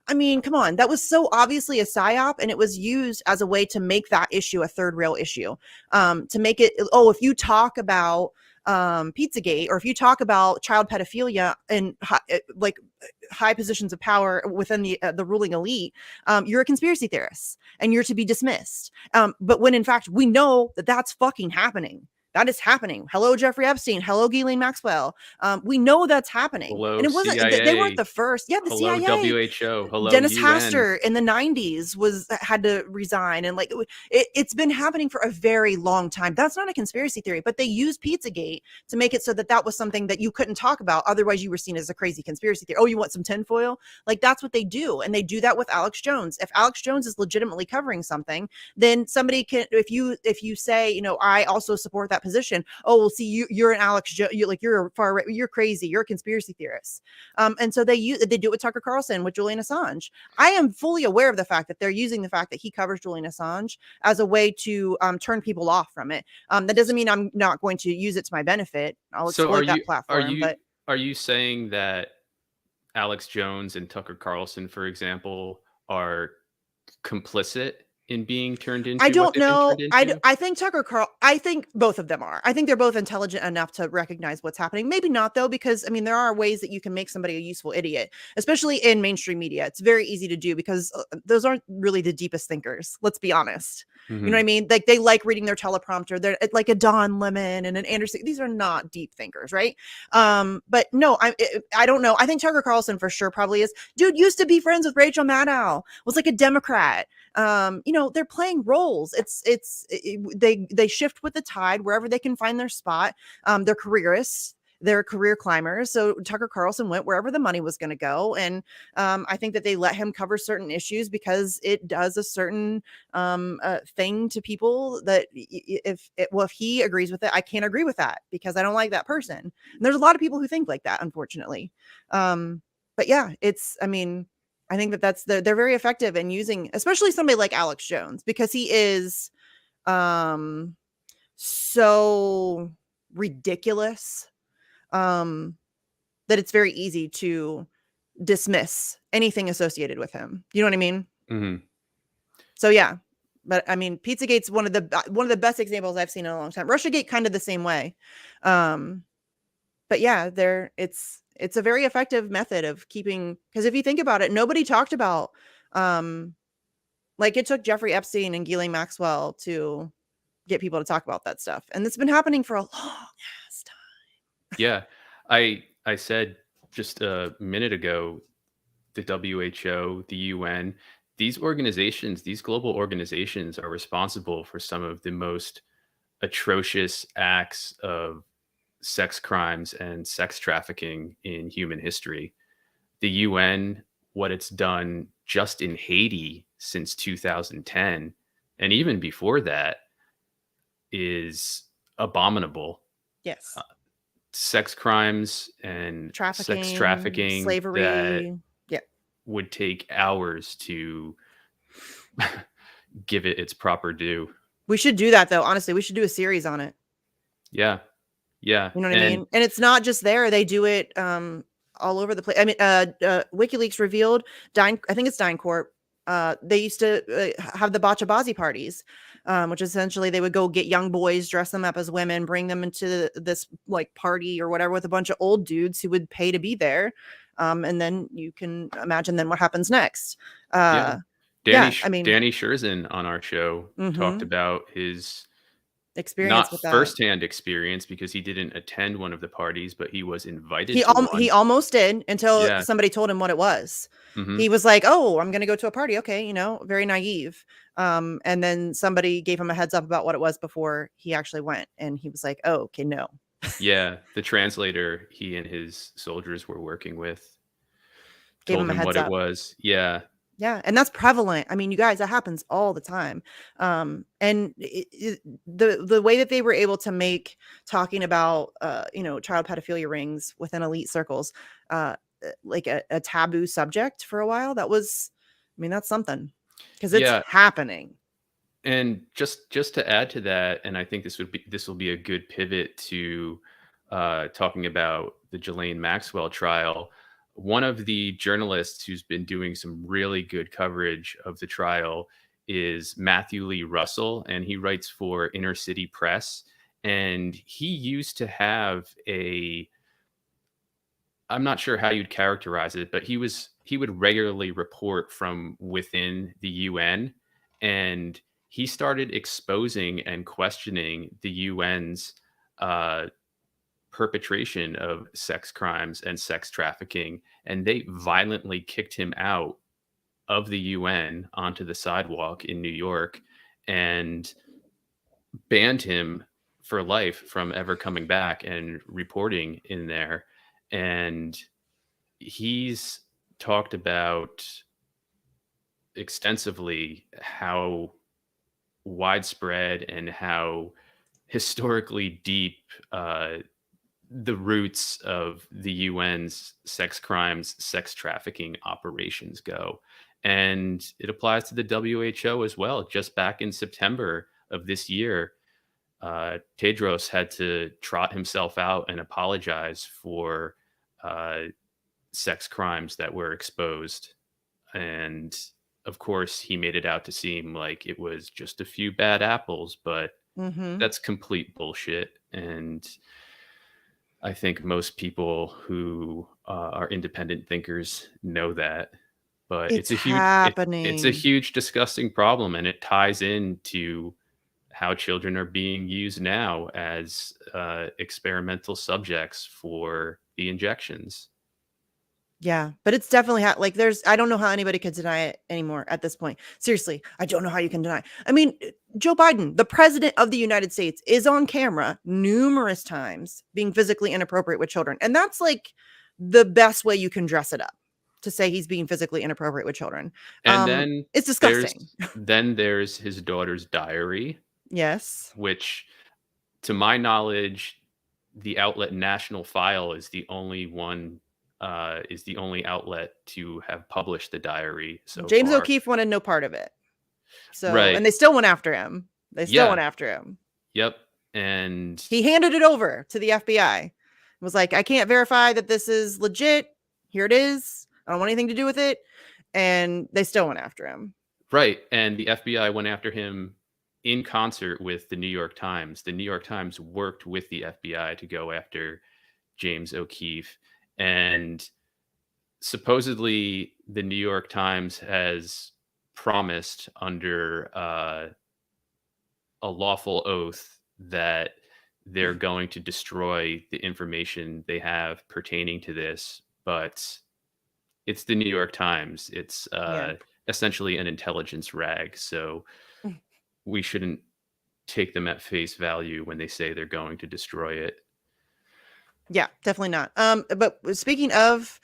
I mean, come on. That was so obviously a psyop, and it was used as a way to make that issue a third rail issue. To make it, if you talk about Pizzagate, or if you talk about child pedophilia and like high positions of power within the ruling elite, you're a conspiracy theorist and you're to be dismissed. But when in fact we know that that's fucking happening. That is happening. Hello, Jeffrey Epstein. Hello, Ghislaine Maxwell. We know that's happening. Hello, And it wasn't, they weren't CIA. the first. Yeah, the Hello, CIA. WHO. Hello, Dennis UN. Hastert in the 90s had to resign. And like, it's been happening for a very long time. That's not a conspiracy theory, but they used Pizzagate to make it so that was something that you couldn't talk about. Otherwise, you were seen as a crazy conspiracy theory. Oh, you want some tinfoil? Like, that's what they do. And they do that with Alex Jones. If Alex Jones is legitimately covering something, then somebody can, if you say, you know, I also support that position. Oh, well, see, you're an Alex Jones. You're a far right. You're crazy. You're a conspiracy theorist. And so they do it with Tucker Carlson, with Julian Assange. I am fully aware of the fact that they're using the fact that he covers Julian Assange as a way to turn people off from it. That doesn't mean I'm not going to use it to my benefit. I'll So exploit that platform. But are you saying that Alex Jones and Tucker Carlson, for example, are complicit in being turned I into what don't they've been know. turned into? I think I think both of them are. I think they're both intelligent enough to recognize what's happening. Maybe not though, because I mean, there are ways that you can make somebody a useful idiot, especially in mainstream media. It's very easy to do because those aren't really the deepest thinkers. Let's be honest. You know what I mean? Like they like reading their teleprompter. They're like a Don Lemon and an Anderson. These are not deep thinkers, right? But no, I don't know. I think Tucker Carlson for sure probably is. Dude used to be friends with Rachel Maddow. Was like a Democrat. You know, they're playing roles. They shift with the tide wherever they can find their spot. They're careerists. They're career climbers. So Tucker Carlson went wherever the money was going to go. And I think that they let him cover certain issues because it does a certain thing to people that if he agrees with it, I can't agree with that because I don't like that person. And there's a lot of people who think like that, unfortunately. But yeah, I think they're very effective in using, especially somebody like Alex Jones, because he is so ridiculous that it's very easy to dismiss anything associated with him. You know what I mean? Mm-hmm. So yeah, but I mean, Pizzagate's one of the best examples I've seen in a long time. Russiagate kind of the same way, but yeah, it's a very effective method of keeping, because if you think about it, nobody talked about like it took Jeffrey Epstein and Ghislaine Maxwell to get people to talk about that stuff, and it's been happening for a long ass time. Yeah. I said just a minute ago, the WHO, the UN, these organizations, these global organizations are responsible for some of the most atrocious acts of sex crimes and sex trafficking in human history. The UN, what it's done just in Haiti since 2010, and even before that, is abominable. Yes, Sex crimes and sex trafficking, trafficking that slavery. Yeah, would take hours to give it its proper due. we should do that though. Honestly, we should do a series on it. Yeah. Yeah. You know what I And mean? And it's not just there. They do it all over the place. I mean, WikiLeaks revealed I think it's DynCorp. They used to have the Bachabazi parties, which essentially they would go get young boys, dress them up as women, bring them into this like party or whatever with a bunch of old dudes who would pay to be there. And then you can imagine then what happens next. yeah, Yeah, I mean, Danny Scherzen on our show talked about his experience with not that. firsthand experience because he didn't attend one of the parties, but he was invited He to one. he almost did until Yeah. somebody told him what it was. Hmm. He was like, "Oh, I'm going to go to a party." Okay, you know, very naive. And then somebody gave him a heads up about what it was before he actually went, and he was like, "Oh, okay, no." Yeah. The translator he and his soldiers were working with Gave told him a him what heads it up. was. Yeah. Yeah, and that's prevalent. I mean, you guys, that happens all the time. And the way that they were able to make talking about you know, child pedophilia rings within elite circles like a taboo subject for a while, that was, I mean, that's something, because it's Yeah. happening. And just to add to that, and I think this will be a good pivot to talking about the Ghislaine Maxwell trial. One of the journalists who's been doing some really good coverage of the trial is Matthew Lee Russell, and he writes for Inner City Press. And he used to have I'm not sure how you'd characterize it, but he would regularly report from within the UN, and he started exposing and questioning the UN's perpetration of sex crimes and sex trafficking, and they violently kicked him out of the UN onto the sidewalk in New York and banned him for life from ever coming back and reporting in there. And he's talked about extensively how widespread and how historically deep the roots of the UN's sex crimes, sex trafficking operations go. And it applies to the WHO as well. Just back in September of this year, Tedros had to trot himself out and apologize for uh, sex crimes that were exposed. And of course, he made it out to seem like it was just a few bad apples, but Mm-hmm. that's complete bullshit. And I think most people who are independent thinkers know that. But It's it's a happening. huge disgusting problem, and it ties into how children are being used now as experimental subjects for the injections. Yeah, but it's definitely like I don't know how anybody could deny it anymore at this point. Seriously, I don't know how you can deny. I mean, Joe Biden, the president of the United States, is on camera numerous times being physically inappropriate with children. And that's like the best way you can dress it up, to say he's being physically inappropriate with children. And then It's disgusting. there's his daughter's diary, Yes. which, to my knowledge, the outlet National File is the only outlet to have published the diary so James far. O'Keefe wanted no part of it. So, Right. and they still went after him. They still Yeah. went after him. Yep. And He handed it over to the FBI. Was like, I can't verify that this is legit. Here it is. I don't want anything to do with it. And they still went after him. right. And the FBI went after him in concert with the New York Times. The New York Times worked with the FBI to go after James O'Keefe. And supposedly the New York Times has promised under a lawful oath that they're going to destroy the information they have pertaining to this, but it's the New York Times. It's Yeah. essentially an intelligence rag, so we shouldn't take them at face value when they say they're going to destroy it. Yeah, definitely not. But speaking of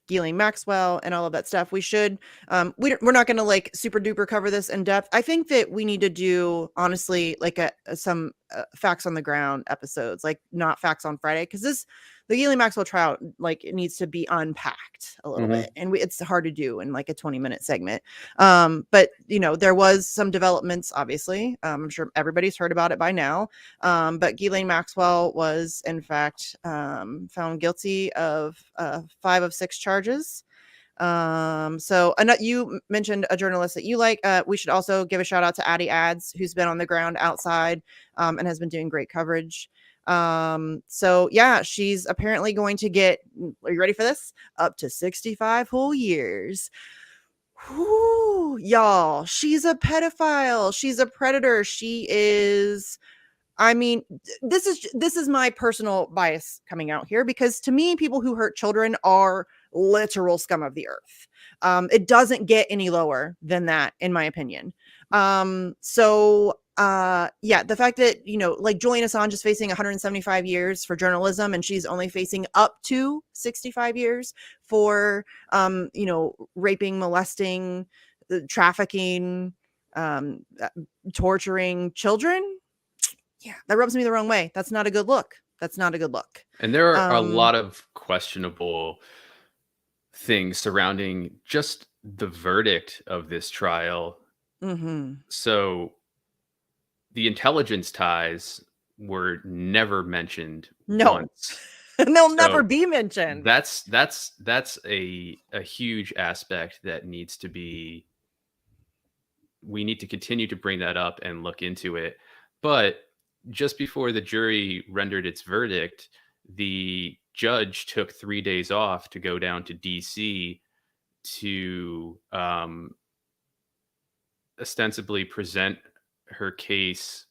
Ghislaine Maxwell and all of that stuff, we should we're not going to like super duper cover this in depth. I think that we need to do, honestly, like some facts on the ground episodes, like not Facts on Friday, because the Ghislaine Maxwell trial, like, it needs to be unpacked a little bit, and it's hard to do in like a 20-minute segment. But there was some developments, obviously. I'm sure everybody's heard about it by now. But Ghislaine Maxwell was, in fact, found guilty of 5 of 6 charges. So you mentioned a journalist that you like. We should also give a shout out to Addie Ads, who's been on the ground outside and has been doing great coverage. So yeah, she's apparently going to get, are you ready for this? Up to 65 whole years. Whew, y'all, she's a pedophile. She's a predator. She is, I mean, this is my personal bias coming out here, because to me, people who hurt children are literal scum of the earth. It doesn't get any lower than that, in my opinion. Yeah, the fact that, like, Julian Assange is facing 175 years for journalism, and she's only facing up to 65 years for, raping, molesting, trafficking, torturing children. Yeah, that rubs me the wrong way. That's not a good look. That's not a good look. And there are a lot of questionable things surrounding just the verdict of this trial. Mm-hmm. So the intelligence ties were never mentioned once. And they'll never be mentioned. That's a huge aspect that needs to be, we need to continue to bring that up and look into it. But just before the jury rendered its verdict, the judge took 3 days off to go down to DC to ostensibly present her case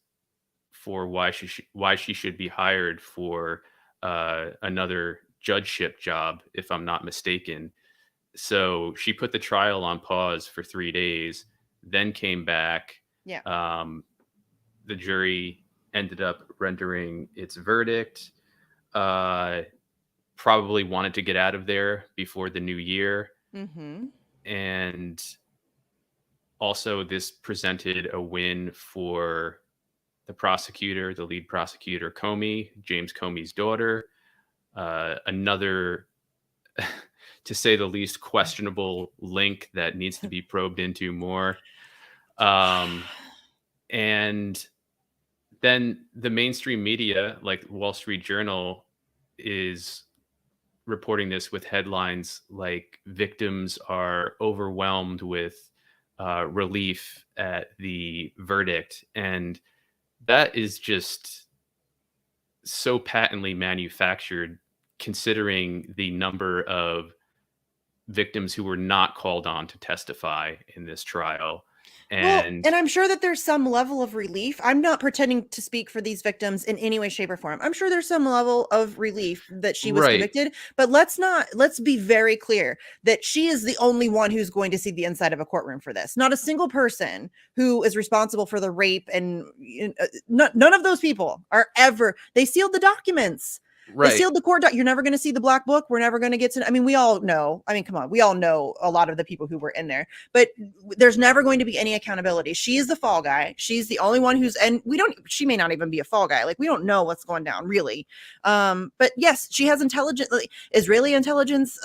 for why she should be hired for another judgeship job, if I'm not mistaken. So she put the trial on pause for 3 days, then came back. Yeah. Um, the jury ended up rendering its verdict. Uh, Probably wanted to get out of there before the new year. Mm-hmm. And also, this presented a win for the prosecutor, the lead prosecutor, Comey, James Comey's daughter. Another, to say the least, questionable link that needs to be probed into more. And then the mainstream media, like Wall Street Journal, is reporting this with headlines like victims are overwhelmed with relief at the verdict. And that is just so patently manufactured, considering the number of victims who were not called on to testify in this trial. Well, And and I'm sure that there's some level of relief. I'm not pretending to speak for these victims in any way, shape, or form. I'm sure there's some level of relief that she was right, convicted, but let's be very clear that she is the only one who's going to see the inside of a courtroom for this. Not a single person who is responsible for the rape and none of those people are ever, they sealed the documents. They right, sealed the court. You're never going to see the black book. We're never going to get to. I mean, we all know. I mean, come on. We all know a lot of the people who were in there, but there's never going to be any accountability. She is the fall guy. She's the only one who's, and we don't. She may not even be a fall guy. Like we don't know what's going down really. But yes, she has intelligence. Like, Israeli intelligence.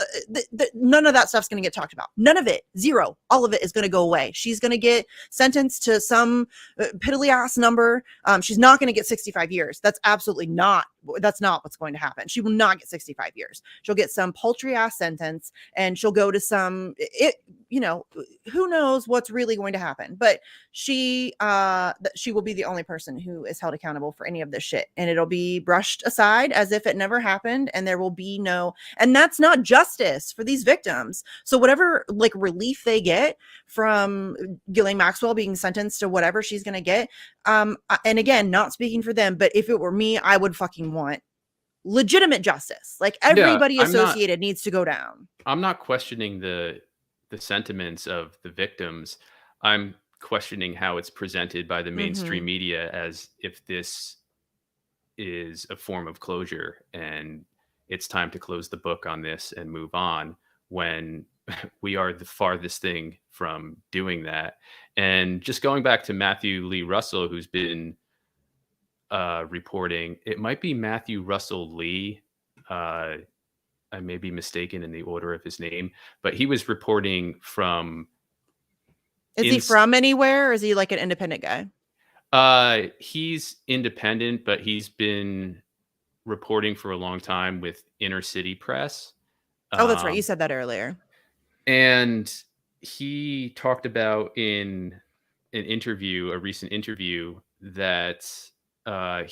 None of that stuff's going to get talked about. None of it. Zero. All of it is going to go away. She's going to get sentenced to some piddly ass number. She's not going to get 65 years. That's absolutely not. That's not what's going to happen. She will not get 65 years. She'll get some paltry ass sentence and she'll go to some, who knows what's really going to happen, but she will be the only person who is held accountable for any of this shit. And it'll be brushed aside as if it never happened. And there will be and that's not justice for these victims. So whatever like relief they get from Ghislaine Maxwell being sentenced to whatever she's going to get. And again, not speaking for them, but if it were me, I would fucking want legitimate justice. Like yeah. everybody associated needs to go down. I'm not questioning the sentiments of the victims. I'm questioning how it's presented by the mainstream media as if this is a form of closure and it's time to close the book on this and move on, when we are the farthest thing from doing that. And just going back to Matthew Lee Russell, who's been reporting, it might be Matthew Russell Lee. I may be mistaken in the order of his name, but he was reporting from. Is he from anywhere, or is he like an independent guy? He's independent, but he's been reporting for a long time with Inner City Press. Oh, that's right. You said that earlier. And he talked about in a recent interview, that I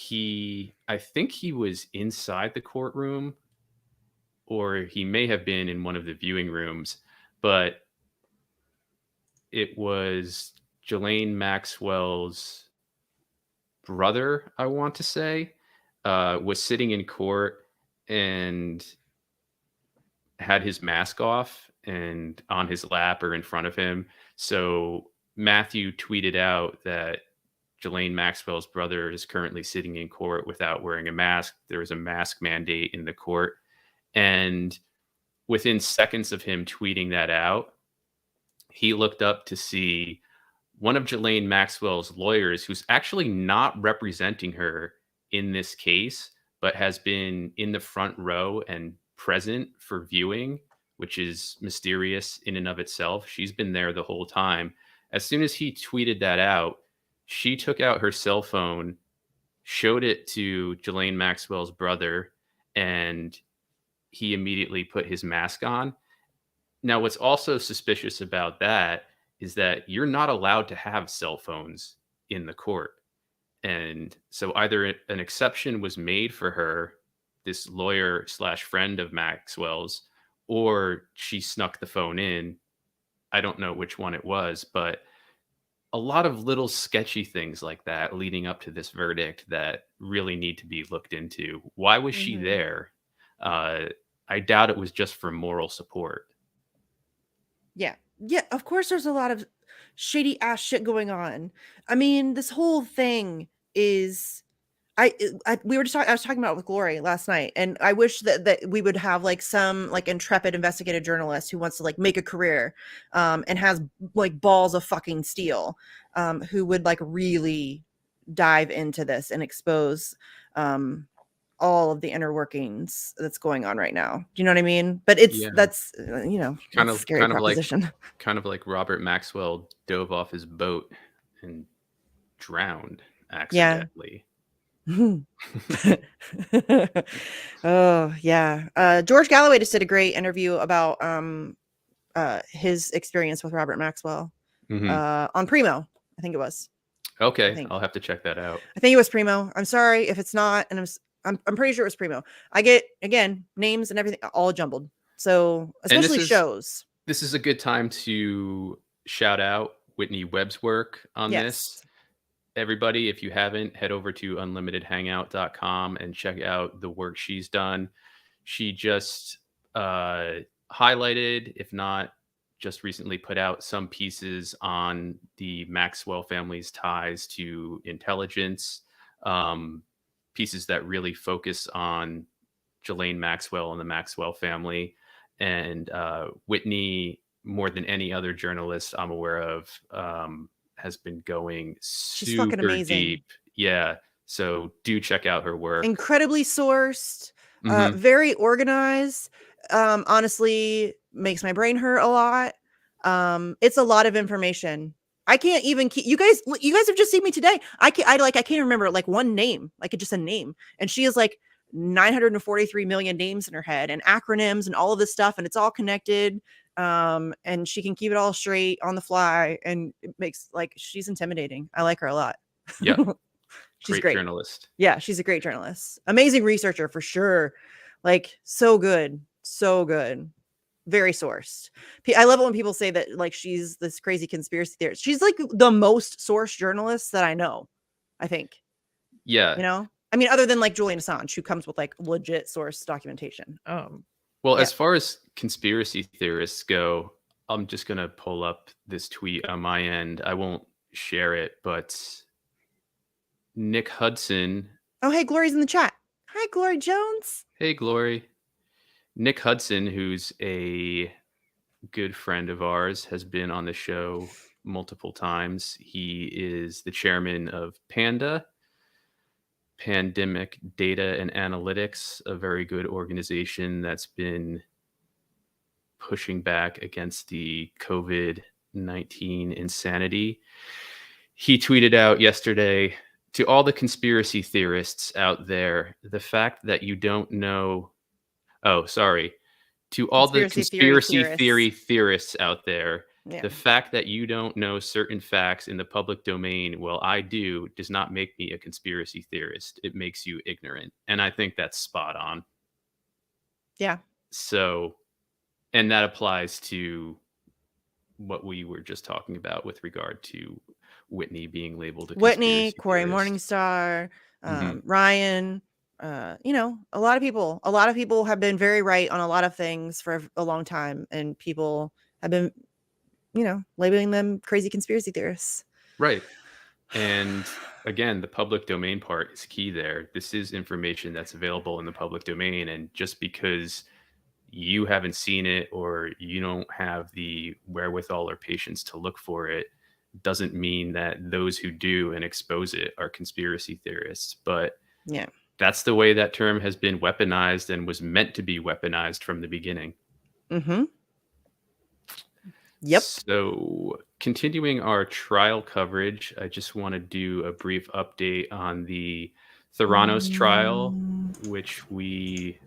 think he was inside the courtroom, or he may have been in one of the viewing rooms, but it was Ghislaine Maxwell's brother, I want to say, was sitting in court and had his mask off and on his lap or in front of him. So Matthew tweeted out that Ghislaine Maxwell's brother is currently sitting in court without wearing a mask. There was a mask mandate in the court. And within seconds of him tweeting that out, he looked up to see one of Ghislaine Maxwell's lawyers, who's actually not representing her in this case, but has been in the front row and present for viewing, which is mysterious in and of itself. She's been there the whole time. As soon as he tweeted that out, she took out her cell phone, showed it to Ghislaine Maxwell's brother, and he immediately put his mask on. Now, what's also suspicious about that is that you're not allowed to have cell phones in the court. And so either an exception was made for her, this lawyer / friend of Maxwell's, or she snuck the phone in. I don't know which one it was, but a lot of little sketchy things like that leading up to this verdict that really need to be looked into. Why was she Mhm. there? I doubt it was just for moral support. Yeah. Yeah, of course there's a lot of shady ass shit going on. I mean, this whole thing is we were just I was talking about it with Glory last night, and I wish that we would have like some like intrepid investigative journalist who wants to like make a career, and has like balls of fucking steel, who would like really dive into this and expose, all of the inner workings that's going on right now. Do you know what I mean? But Yeah, that's kind that's a of, scary kind of like, proposition. kind of like Robert Maxwell dove off his boat and drowned Yeah. accidentally. Oh yeah. George Galloway just did a great interview about his experience with Robert Maxwell Hmm. on Primo. I think it was. I Okay, think. I'll have to check that out. I think it was Primo. I'm sorry if it's not, and I'm pretty sure it was Primo. I get again names and everything all jumbled. So And especially shows. this is a good time to shout out Whitney Webb's work on this. Yes. Everybody, if you haven't, head over to unlimitedhangout.com and check out the work she's done. She just highlighted, if not just recently put out, some pieces on the Maxwell family's ties to intelligence, um, pieces that really focus on Ghislaine Maxwell and the Maxwell family. And Whitney, more than any other journalist I'm aware of, has been going She's fucking super amazing. deep. Yeah. So do check out her work. Incredibly sourced, Hmm. very organized. Honestly, makes my brain hurt a lot. It's a lot of information. I can't even keep you guys. You guys have just seen me today. I can't remember like one name, like just a name, and she has like 943 million names in her head and acronyms and all of this stuff, and it's all connected. And she can keep it all straight on the fly, and it makes like she's intimidating. I like her a lot. Yep. She's Great great. journalist. Yeah, she's a great journalist. Amazing researcher for sure. Like so good. So good. Very sourced. I love it when people say that like she's this crazy conspiracy theorist. She's like the most sourced journalist that I know, I think. Yeah. I mean, other than like Julian Assange, who comes with like legit source documentation. Well, Yeah. as far as conspiracy theorists go, I'm just going to pull up this tweet on my end. I won't share it, but Nick Hudson. Oh, hey, Glory's in the chat. Hi, Glory Jones. Hey, Glory. Nick Hudson, who's a good friend of ours, has been on the show multiple times. He is the chairman of PANDA, Pandemic Data and Analytics, a very good organization that's been pushing back against the COVID-19 insanity. He tweeted out yesterday, to all the conspiracy theorists out there, the fact that you don't know, oh, sorry, to all the Conspiracy theory conspiracy theorists. theory theorists out there, Yeah. the fact that you don't know certain facts in the public domain, well, I do, does not make me a conspiracy theorist. It makes you ignorant. And I think that's spot on. Yeah. So, and that applies to what we were just talking about with regard to Whitney being labeled a Whitney, conspiracy Corey theorist. Morningstar, Hmm. Ryan, a lot of people have been very right on a lot of things for a long time, and people have been, labeling them crazy conspiracy theorists. Right. And again, the public domain part is key there. This is information that's available in the public domain. And just because you haven't seen it or you don't have the wherewithal or patience to look for it doesn't mean that those who do and expose it are conspiracy theorists. But Yeah. that's the way that term has been weaponized and was meant to be weaponized from the beginning. Mm-hmm. Yep. So, continuing our trial coverage, I just want to do a brief update on the Theranos trial, which we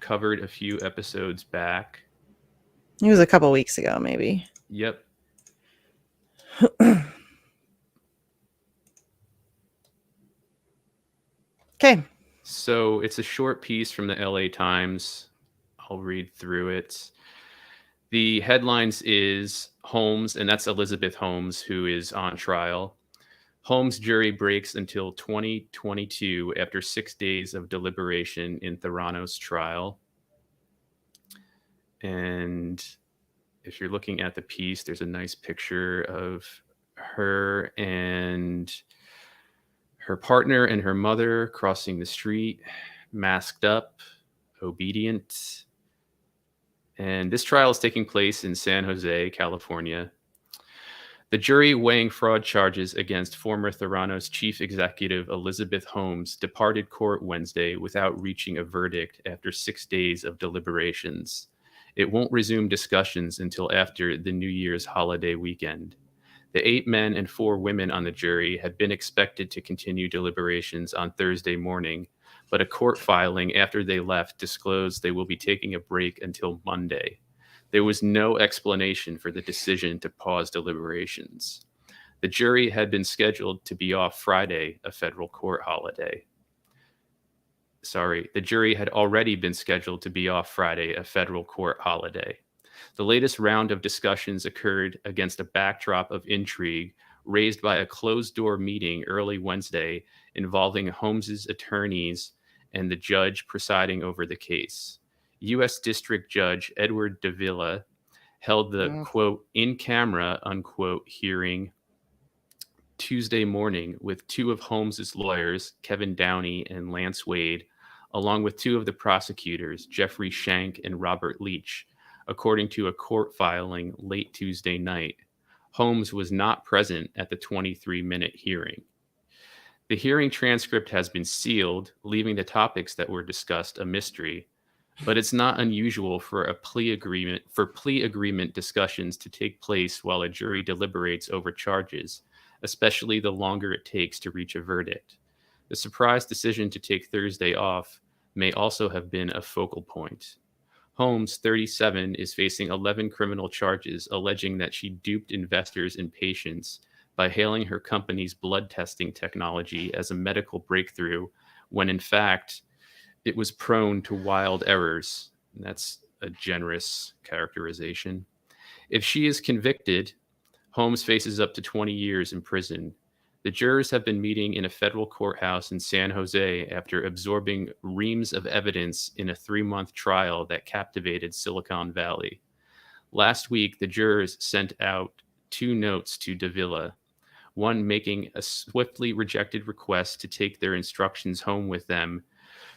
covered a few episodes back. It was a couple weeks ago, maybe. Yep. Okay. So, it's a short piece from the LA Times. I'll read through it. The headlines is Holmes, and that's Elizabeth Holmes, who is on trial. Holmes jury breaks until 2022 after 6 days of deliberation in Theranos trial. And if you're looking at the piece, there's a nice picture of her and her partner and her mother crossing the street, masked up, obedient. And this trial is taking place in San Jose, California. The jury weighing fraud charges against former Theranos chief executive Elizabeth Holmes departed court Wednesday without reaching a verdict after 6 days of deliberations. It won't resume discussions until after the New Year's holiday weekend. The 8 men and 4 women on the jury had been expected to continue deliberations on Thursday morning, but a court filing after they left disclosed they will be taking a break until Monday. There was no explanation for the decision to pause deliberations. The jury had been scheduled to be off Friday, a federal court holiday. The jury had already been scheduled to be off Friday, a federal court holiday. The latest round of discussions occurred against a backdrop of intrigue raised by a closed-door meeting early Wednesday involving Holmes's attorneys and the judge presiding over the case. U.S. District Judge Edward Davila held the, quote, in-camera, unquote, hearing Tuesday morning with 2 of Holmes's lawyers, Kevin Downey and Lance Wade, along with 2 of the prosecutors, Jeffrey Shank and Robert Leach, according to a court filing late Tuesday night. Holmes was not present at the 23-minute hearing. The hearing transcript has been sealed, leaving the topics that were discussed a mystery, but it's not unusual for plea agreement discussions to take place while a jury deliberates over charges, especially the longer it takes to reach a verdict. The surprise decision to take Thursday off may also have been a focal point. Holmes, 37, is facing 11 criminal charges alleging that she duped investors and patients by hailing her company's blood testing technology as a medical breakthrough when, in fact, it was prone to wild errors. And that's a generous characterization. If she is convicted, Holmes faces up to 20 years in prison. The jurors have been meeting in a federal courthouse in San Jose after absorbing reams of evidence in a 3-month trial that captivated Silicon Valley. Last week, the jurors sent out 2 notes to Davila, one making a swiftly rejected request to take their instructions home with them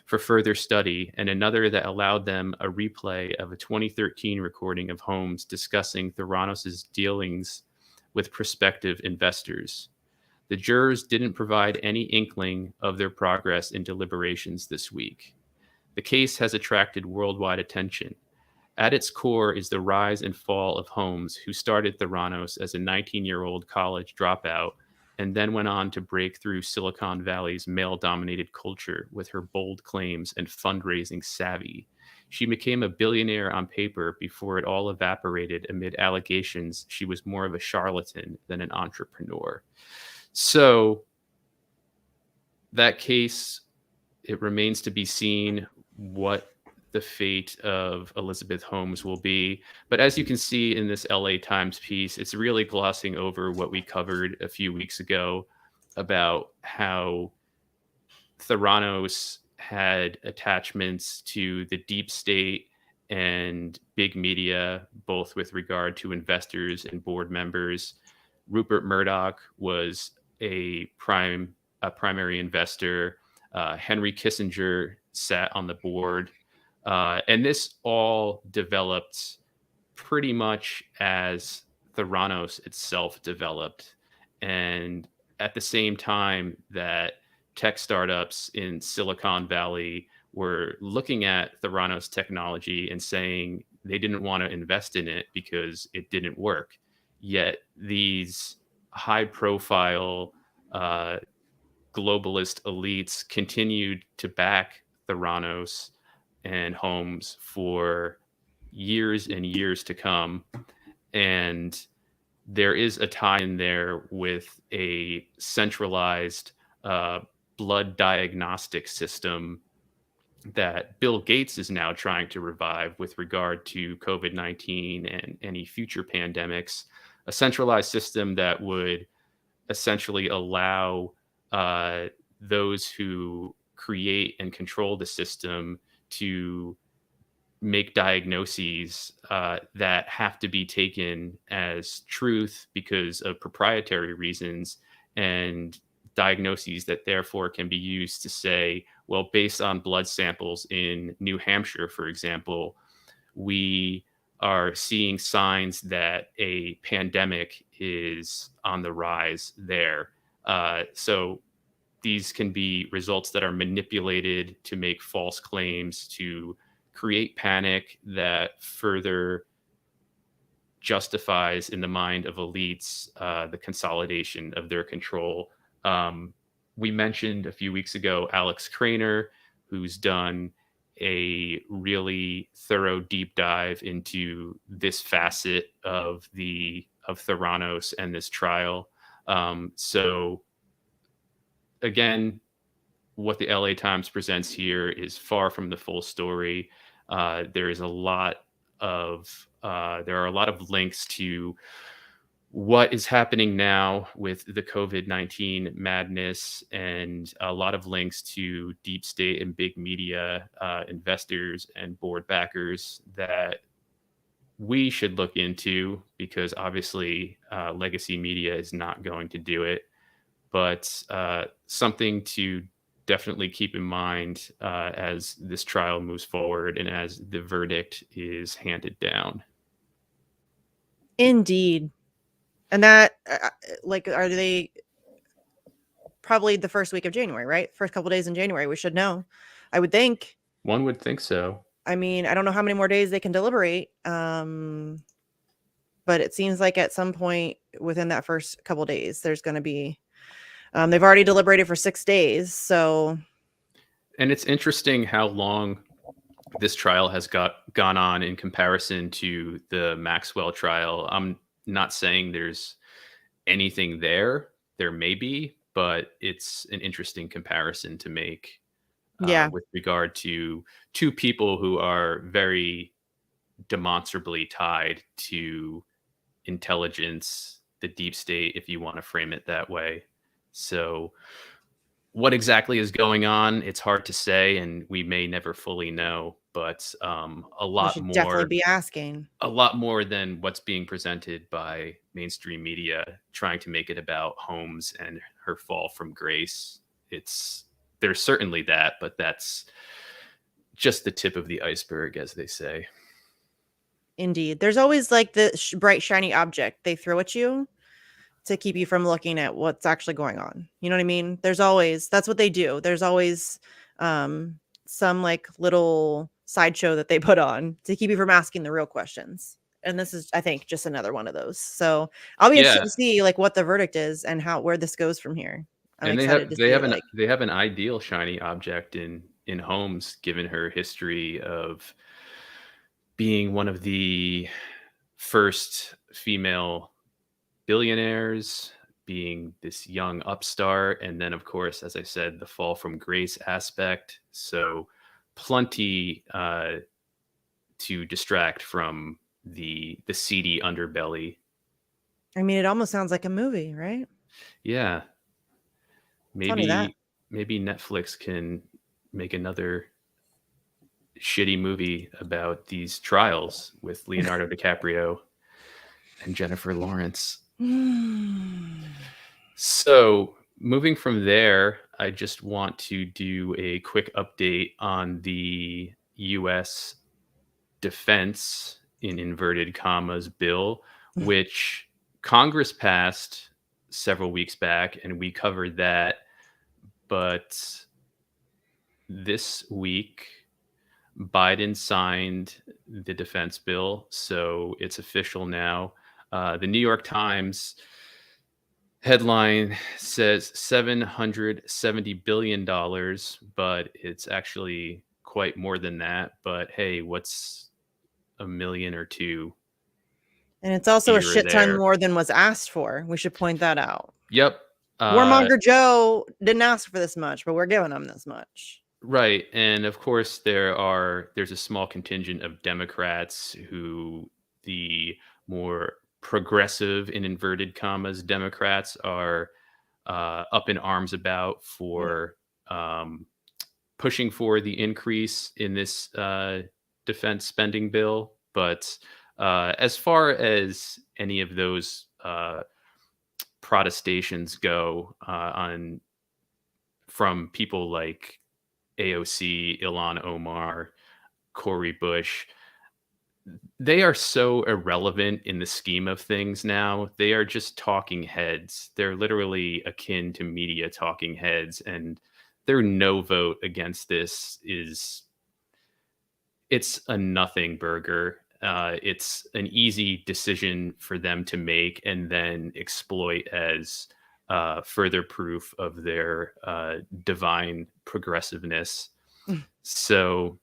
for further study, and another that allowed them a replay of a 2013 recording of Holmes discussing Theranos' dealings with prospective investors. The jurors didn't provide any inkling of their progress in deliberations this week. The case has attracted worldwide attention. At its core is the rise and fall of Holmes, who started Theranos as a 19-year-old college dropout and then went on to break through Silicon Valley's male-dominated culture with her bold claims and fundraising savvy. She became a billionaire on paper before it all evaporated amid allegations she was more of a charlatan than an entrepreneur. So that case, it remains to be seen what the fate of Elizabeth Holmes will be. But as you can see in this LA Times piece, it's really glossing over what we covered a few weeks ago about how Theranos had attachments to the deep state and big media, both with regard to investors and board members. Rupert Murdoch was a primary investor. Henry Kissinger sat on the board. And this all developed pretty much as Theranos itself developed. And at the same time that tech startups in Silicon Valley were looking at Theranos technology and saying they didn't want to invest in it because it didn't work. Yet these high-profile globalist elites continued to back Theranos and Holmes for years and years to come. And there is a tie in there with a centralized blood diagnostic system that Bill Gates is now trying to revive with regard to COVID-19 and any future pandemics, a centralized system that would essentially allow those who create and control the system to make diagnoses that have to be taken as truth because of proprietary reasons, and diagnoses that therefore can be used to say, well, based on blood samples in New Hampshire, for example, we are seeing signs that a pandemic is on the rise there. So these can be results that are manipulated to make false claims, to create panic that further justifies in the mind of elites the consolidation of their control. We mentioned a few weeks ago Alex Craner, who's done a really thorough deep dive into this facet of Theranos and this trial. So again, what the LA Times presents here is far from the full story. There is a lot of there are a lot of links to what is happening now with the COVID-19 madness, and a lot of links to deep state and big media investors and board backers that we should look into, because obviously legacy media is not going to do it. But something to definitely keep in mind as this trial moves forward and as the verdict is handed down. Indeed. And that, are they probably the first week of January, right? First couple days in January, we should know. I would think. One would think so. I mean, I don't know how many more days they can deliberate. But it seems like at some point within that first couple days, there's going to be, they've already deliberated for 6 days. So. And it's interesting how long this trial has gone on in comparison to the Maxwell trial. I'm not saying there's anything there. There may be, but it's an interesting comparison to make with regard to two people who are very demonstrably tied to intelligence, the deep state, if you want to frame it that way. So what exactly is going on, it's hard to say, and we may never fully know, but a lot should more definitely be asking. A lot more than what's being presented by mainstream media, trying to make it about Holmes and her fall from grace. There's certainly that, but that's just the tip of the iceberg, as they say. Indeed. There's always like the bright, shiny object they throw at you to keep you from looking at what's actually going on. You know what I mean? That's what they do. There's always some like little sideshow that they put on to keep you from asking the real questions. And this is, I think, just another one of those. So I'll be interested to see like what the verdict is and where this goes from here. I'm excited to see they have an ideal shiny object in Holmes, given her history of being one of the first female billionaires, being this young upstart, and then of course, as I said, the fall from grace aspect. So plenty to distract from the seedy underbelly. I mean, it almost sounds like a movie, right? Yeah. Maybe Netflix can make another shitty movie about these trials with Leonardo DiCaprio and Jennifer Lawrence. So moving from there, I just want to do a quick update on the U.S. Defense, in inverted commas, bill, which Congress passed several weeks back, and we covered that. But this week, Biden signed the defense bill, so it's official now. The New York Times headline says $770 billion, but it's actually quite more than that. But hey, what's a million or two? And it's also a shit ton more than was asked for. We should point that out. Yep. Warmonger Joe didn't ask for this much, but we're giving him this much. Right. And of course, there's a small contingent of Democrats who the more progressive in inverted commas Democrats are up in arms about Mm. for pushing for the increase in this defense spending bill. But as far as any of those protestations go on from people like AOC, Ilhan Omar, Cory Bush, they are so irrelevant in the scheme of things now. They are just talking heads. They're literally akin to media talking heads, and their no vote against this is it's a nothing burger. It's an easy decision for them to make and then exploit as further proof of their divine progressiveness. So,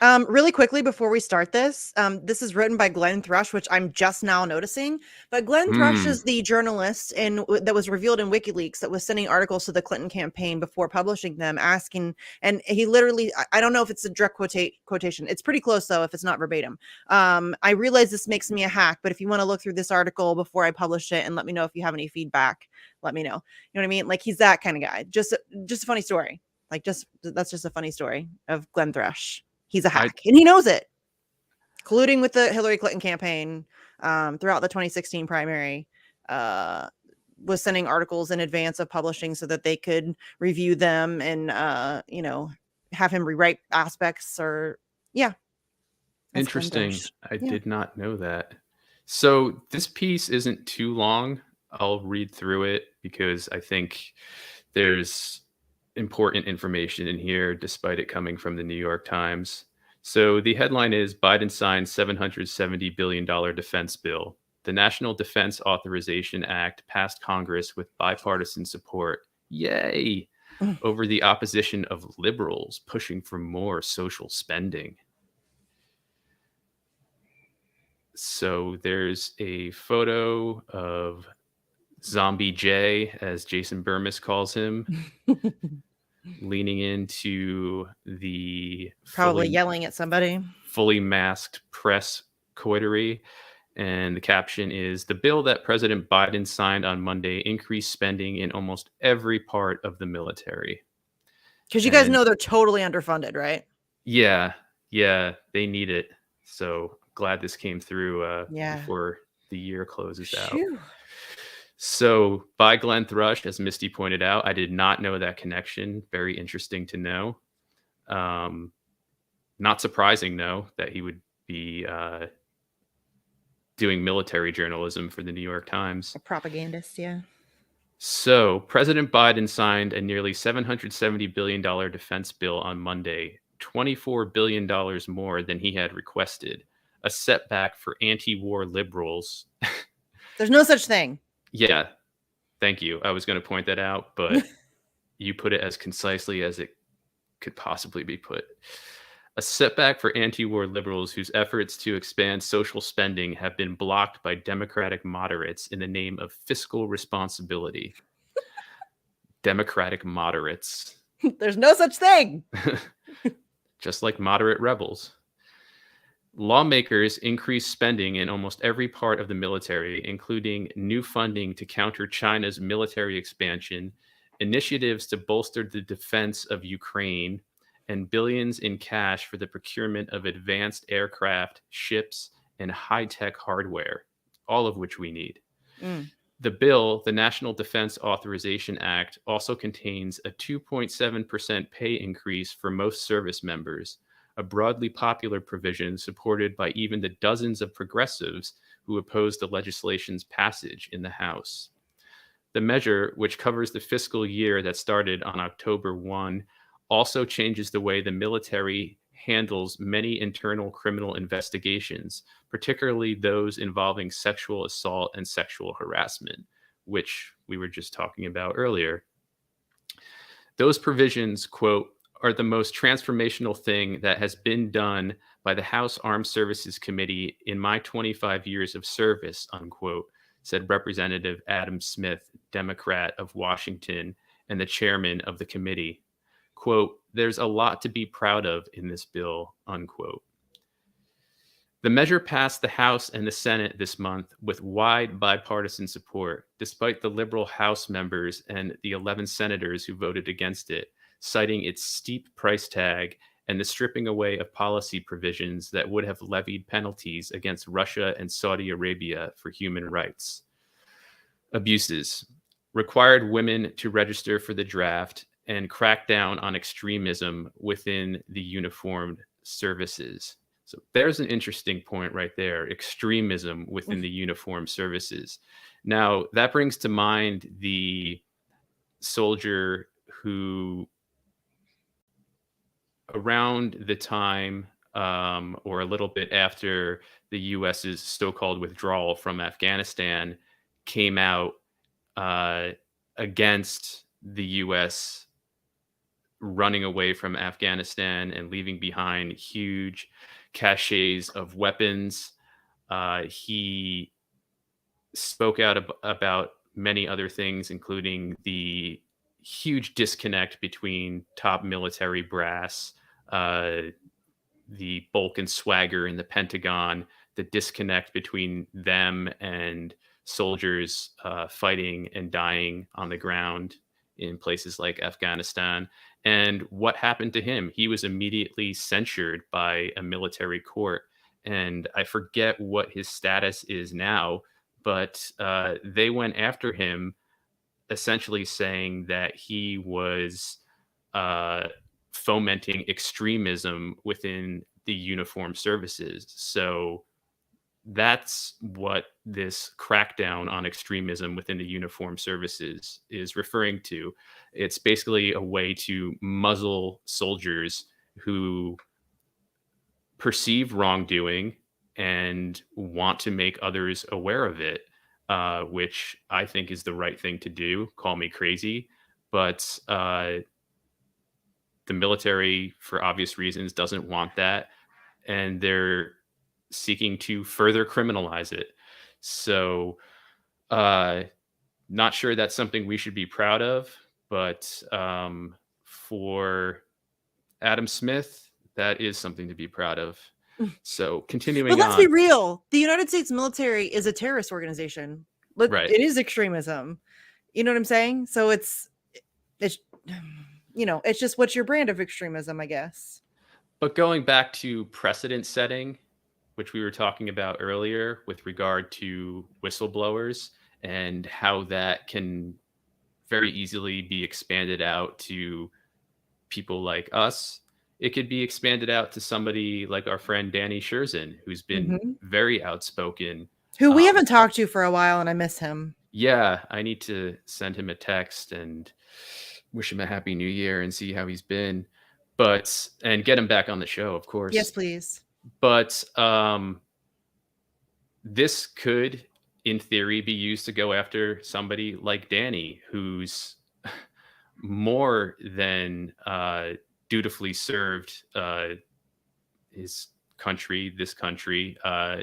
Really quickly before we start this, this is written by Glenn Thrush, which I'm just now noticing. But Glenn Thrush hmm, is the journalist that was revealed in WikiLeaks that was sending articles to the Clinton campaign before publishing them, asking, and he literally, I don't know if it's a direct quotation. It's pretty close though, if it's not verbatim. I realize this makes me a hack, but if you want to look through this article before I publish it and let me know if you have any feedback, let me know. You know what I mean? Like he's that kind of guy. Just a funny story. Like that's just a funny story of Glenn Thrush. He's a I hack, and he knows it. Colluding with the Hillary Clinton campaign throughout the 2016 primary, was sending articles in advance of publishing so that they could review them and, have him rewrite aspects or, yeah, that's Glenn interesting. Thrush. I Yeah. did not know that. So this piece isn't too long. I'll read through it because I think there's important information in here, despite it coming from the New York Times. So the headline is Biden signs $770 billion defense bill. The National Defense Authorization Act passed Congress with bipartisan support. Yay! Mm. Over the opposition of liberals pushing for more social spending. So there's a photo of Zombie J, as Jason Burmis calls him, leaning into the Probably yelling at somebody. fully masked press coterie. And the caption is the bill that President Biden signed on Monday increased spending in almost every part of the military. Because you guys And know they're totally underfunded, right? yeah, yeah, they need it. So glad this came through Yeah. before the year closes out. Phew. So by Glenn Thrush, as Misty pointed out, I did not know that connection. Very interesting to know. Um, Not surprising, though, that he would be doing military journalism for the New York Times. A propagandist, yeah. So, President Biden signed a nearly $770 billion defense bill on Monday, $24 billion more than he had requested, a setback for anti war liberals. There's no such thing. Yeah, thank you. I was going to point that out, but you put it as concisely as it could possibly be put. A setback for anti war liberals whose efforts to expand social spending have been blocked by Democratic moderates in the name of fiscal responsibility. Democratic moderates, There's no such thing. just like moderate rebels. Lawmakers increased spending in almost every part of the military, including new funding to counter China's military expansion, initiatives to bolster the defense of Ukraine, and billions in cash for the procurement of advanced aircraft, ships, and high tech hardware, all of which we need. Mm. The bill, the National Defense Authorization Act, also contains a 2.7% pay increase for most service members, a broadly popular provision supported by even the dozens of progressives who opposed the legislation's passage in the House. The measure, which covers the fiscal year that started on October 1, also changes the way the military handles many internal criminal investigations, particularly those involving sexual assault and sexual harassment, which we were just talking about earlier. Those provisions, quote, are the most transformational thing that has been done by the House Armed Services Committee in my 25 years of service, unquote, said Representative Adam Smith, Democrat of Washington and the chairman of the committee. Quote, There's a lot to be proud of in this bill, unquote. The measure passed the House and the Senate this month with wide bipartisan support, despite the liberal House members and the 11 senators who voted against it, citing its steep price tag and the stripping away of policy provisions that would have levied penalties against Russia and Saudi Arabia for human rights abuses, required women to register for the draft, and cracked down on extremism within the uniformed services. So there's an interesting point right there, extremism within the uniformed services. Now, that brings to mind the soldier who, around the time or a little bit after the US's so-called withdrawal from Afghanistan, came out against the US running away from Afghanistan and leaving behind huge caches of weapons. He spoke out about many other things, including the huge disconnect between top military brass, the bulk and swagger in the Pentagon, the disconnect between them and soldiers fighting and dying on the ground in places like Afghanistan. And what happened to him? He was immediately censured by a military court. And I forget what his status is now, but they went after him, essentially saying that he was fomenting extremism within the uniformed services. So that's what this crackdown on extremism within the uniformed services is referring to. It's basically a way to muzzle soldiers who perceive wrongdoing and want to make others aware of it, which I think is the right thing to do. Call me crazy, but the military, for obvious reasons, doesn't want that, and they're seeking to further criminalize it. So, not sure that's something we should be proud of, but for Adam Smith, that is something to be proud of. So, continuing But let's on. be real. The United States military is a terrorist organization. Right. It is extremism. You know what I'm saying? So it's it's just what's your brand of extremism, I guess. But going back to precedent setting, which we were talking about earlier with regard to whistleblowers and how that can very easily be expanded out to people like us. It could be expanded out to somebody like our friend Danny Scherzen, who's been very outspoken. Who we haven't talked to for a while, and I miss him. Yeah, I need to send him a text and wish him a happy new year and see how he's been. And get him back on the show, of course. Yes, please. But this could, in theory, be used to go after somebody like Danny, who's more than dutifully served this country,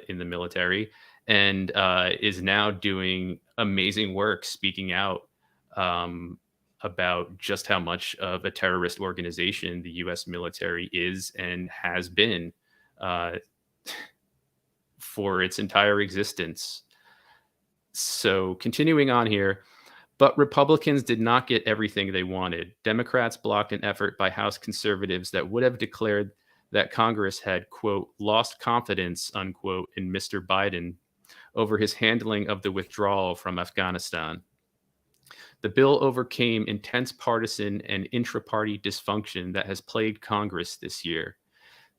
in the military, and is now doing amazing work speaking out about just how much of a terrorist organization the U.S. military is and has been for its entire existence. So continuing on here, but Republicans did not get everything they wanted. Democrats blocked an effort by House conservatives that would have declared that Congress had, quote, lost confidence, unquote, in Mr. Biden over his handling of the withdrawal from Afghanistan. The bill overcame intense partisan and intra-party dysfunction that has plagued Congress this year.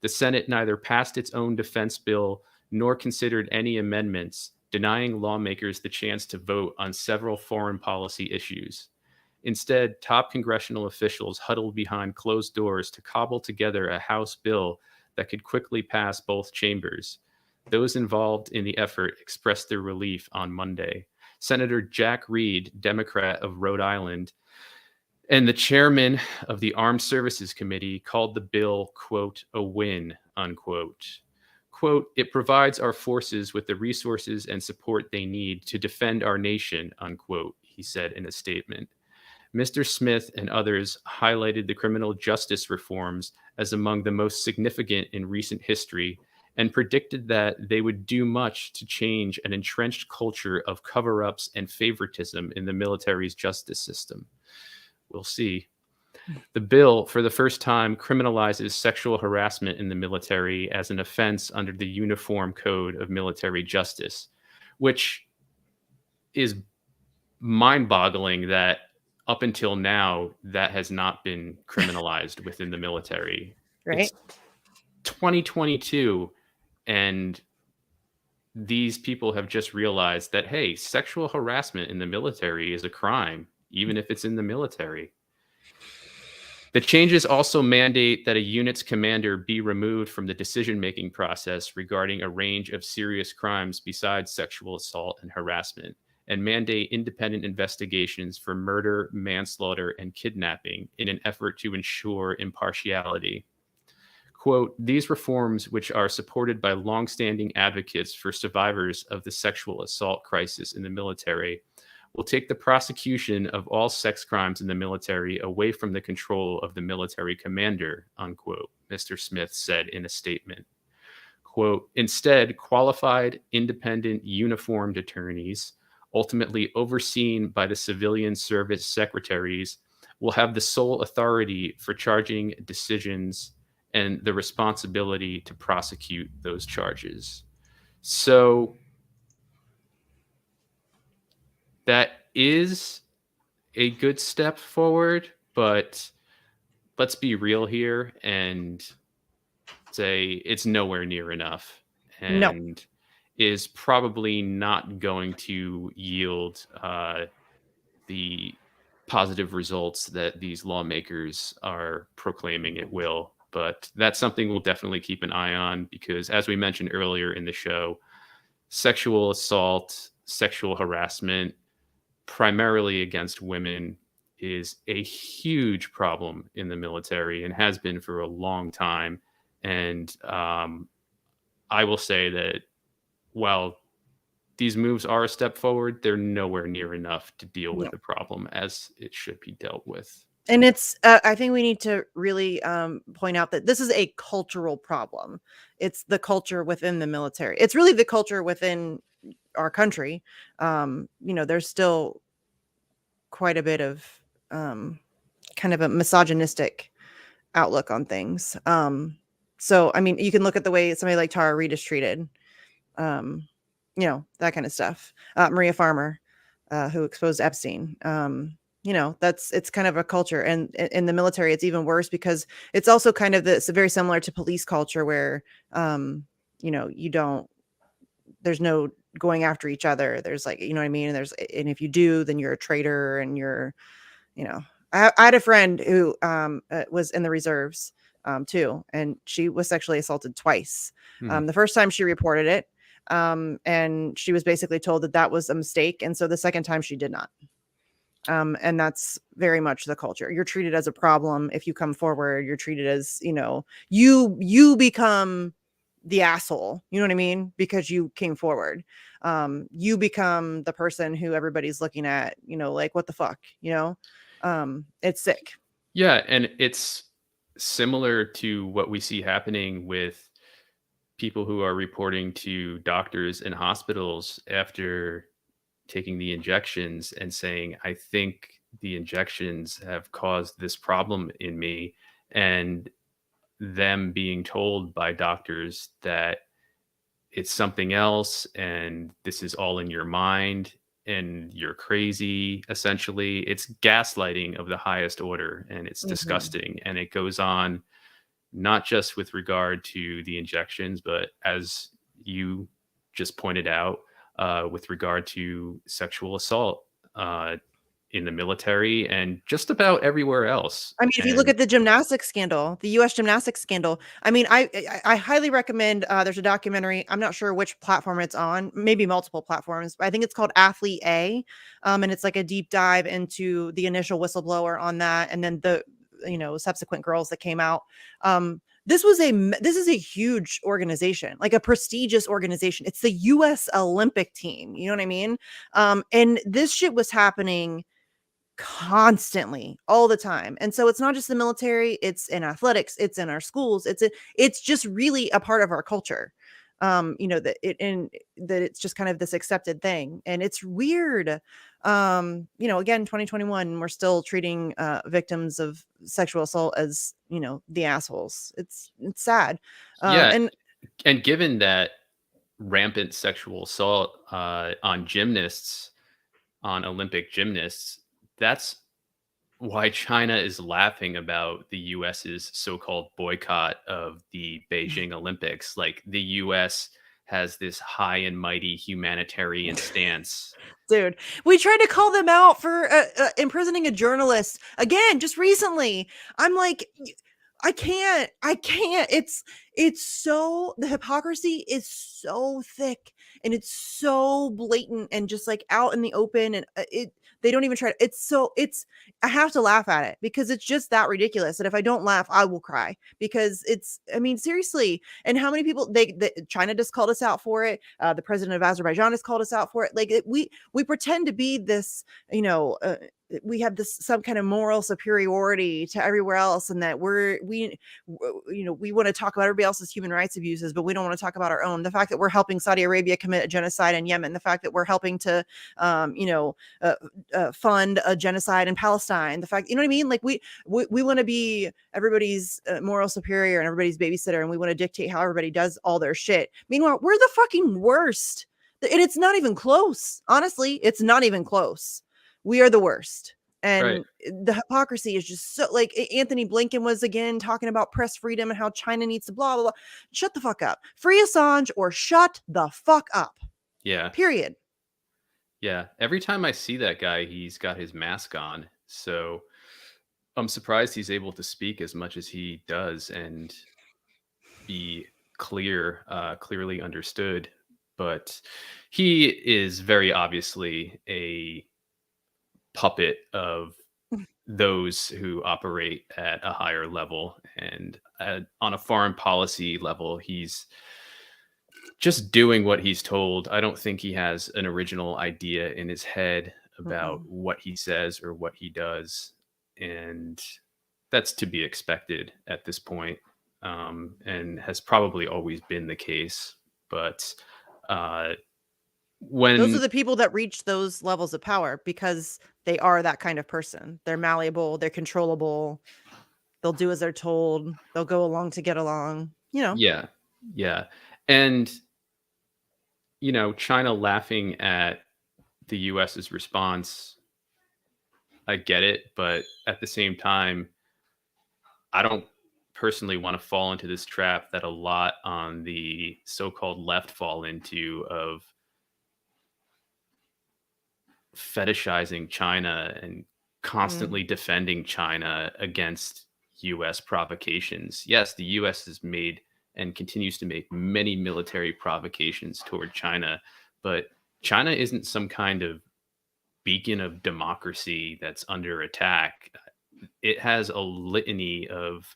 The Senate neither passed its own defense bill nor considered any amendments, denying lawmakers the chance to vote on several foreign policy issues. Instead, top congressional officials huddled behind closed doors to cobble together a House bill that could quickly pass both chambers. Those involved in the effort expressed their relief on Monday. Senator Jack Reed, Democrat of Rhode Island, and the chairman of the Armed Services Committee called the bill, quote, a win, unquote. Quote, it provides our forces with the resources and support they need to defend our nation, unquote, he said in a statement. Mr. Smith and others highlighted the criminal justice reforms as among the most significant in recent history and predicted that they would do much to change an entrenched culture of cover ups and favoritism in the military's justice system. We'll see. The bill, for the first time, criminalizes sexual harassment in the military as an offense under the Uniform Code of Military Justice, which is mind boggling that up until now, that has not been criminalized within the military. Right. It's 2022, and these people have just realized that, hey, sexual harassment in the military is a crime, even if it's in the military. The changes also mandate that a unit's commander be removed from the decision-making process regarding a range of serious crimes besides sexual assault and harassment, and mandate independent investigations for murder, manslaughter, and kidnapping in an effort to ensure impartiality. Quote, these reforms, which are supported by longstanding advocates for survivors of the sexual assault crisis in the military, will take the prosecution of all sex crimes in the military away from the control of the military commander, unquote, Mr. Smith said in a statement. Quote, instead, qualified, independent, uniformed attorneys, ultimately overseen by the civilian service secretaries, will have the sole authority for charging decisions and the responsibility to prosecute those charges. So that is a good step forward, but let's be real here and say it's nowhere near enough, and is probably not going to yield the positive results that these lawmakers are proclaiming it will. But that's something we'll definitely keep an eye on because, as we mentioned earlier in the show, sexual assault, sexual harassment, primarily against women, is a huge problem in the military and has been for a long time. And I will say that while these moves are a step forward, they're nowhere near enough to deal with the problem as it should be dealt with. And it's, I think we need to really point out that this is a cultural problem. It's the culture within the military. It's really the culture within our country. There's still quite a bit of kind of a misogynistic outlook on things. So, I mean, you can look at the way somebody like Tara Reid is treated, that kind of stuff. Maria Farmer, who exposed Epstein. It's kind of a culture, and in the military it's even worse because it's also kind of it's very similar to police culture where there's no going after each other. There's like, you know what I mean, and if you do, then you're a traitor, and you're I had a friend who was in the reserves too, and she was sexually assaulted twice. The first time she reported it, and she was basically told that was a mistake, and so the second time she did not. And that's very much the culture. You're treated as a problem if you come forward. You're treated as, you become the asshole. You know what I mean? Because you came forward. You become the person who everybody's looking at, like, what the fuck, it's sick. Yeah. And it's similar to what we see happening with people who are reporting to doctors and hospitals after taking the injections and saying, I think the injections have caused this problem in me, and them being told by doctors that it's something else and this is all in your mind and you're crazy. Essentially, it's gaslighting of the highest order, and it's disgusting. And it goes on not just with regard to the injections, but as you just pointed out, with regard to sexual assault in the military and just about everywhere else. I mean, if you look at the gymnastics scandal, the U.S. gymnastics scandal, I mean, I highly recommend, there's a documentary. I'm not sure which platform it's on, maybe multiple platforms, but I think it's called Athlete A. And it's like a deep dive into the initial whistleblower on that, and then the, subsequent girls that came out. This is a huge organization, like a prestigious organization. It's the U.S. Olympic team. You know what I mean? And this shit was happening constantly, all the time. And so it's not just the military, it's in athletics, it's in our schools, it's just really a part of our culture. That it's just kind of this accepted thing, and it's weird. Again, 2021, we're still treating victims of sexual assault as, the assholes. It's sad. Yeah, And and given that rampant sexual assault on gymnasts, on Olympic gymnasts, that's why China is laughing about the US's so-called boycott of the Beijing Olympics. Like, the US has this high and mighty humanitarian stance. dude, we tried to call them out for imprisoning a journalist again just recently. I'm like, I can't. It's so, the hypocrisy is so thick, and it's so blatant and just like out in the open, and they don't even try to, I have to laugh at it because it's just that ridiculous. And if I don't laugh, I will cry, because I mean, seriously. And how many people, China just called us out for it. The president of Azerbaijan has called us out for it. Like, we pretend to be this, we have this some kind of moral superiority to everywhere else, and that we want to talk about everybody else's human rights abuses, but we don't want to talk about our own. The fact that we're helping Saudi Arabia commit a genocide in Yemen, the fact that we're helping to fund a genocide in Palestine, the fact, you know what I mean? Like, we want to be everybody's moral superior and everybody's babysitter, and we want to dictate how everybody does all their shit. Meanwhile, we're the fucking worst, and it's not even close. Honestly, it's not even close. We are the worst. And Right. the hypocrisy is just so, like, Anthony Blinken was again talking about press freedom and how China needs to blah, blah, blah. Shut the fuck up. Free Assange or shut the fuck up. Yeah. Period. Yeah. Every time I see that guy, he's got his mask on. So I'm surprised he's able to speak as much as he does and be clearly understood. But he is very obviously a puppet of those who operate at a higher level. And on a foreign policy level, he's just doing what he's told. I don't think he has an original idea in his head about what he says or what he does. And that's to be expected at this point, and has probably always been the case. But Those are when the people that reach those levels of power because they are that kind of person. They're malleable, they're controllable, they'll do as they're told, they'll go along to get along, Yeah. And China laughing at the US's response, I get it, but at the same time, I don't personally want to fall into this trap that a lot on the so-called left fall into, of fetishizing China and constantly defending China against US provocations. Yes, the US has made and continues to make many military provocations toward China, but China isn't some kind of beacon of democracy that's under attack. It has a litany of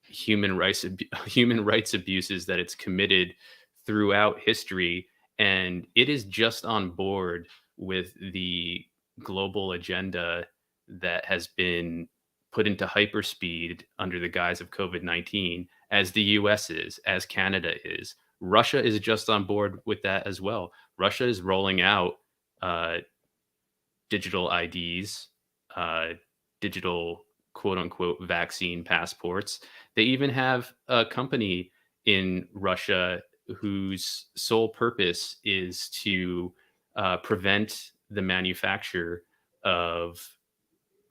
human rights abuses that it's committed throughout history, and it is just on board with the global agenda that has been put into hyperspeed under the guise of COVID-19, as the US is, as Canada is. Russia is just on board with that as well. Russia is rolling out digital IDs, digital quote unquote vaccine passports. They even have a company in Russia whose sole purpose is to prevent the manufacture of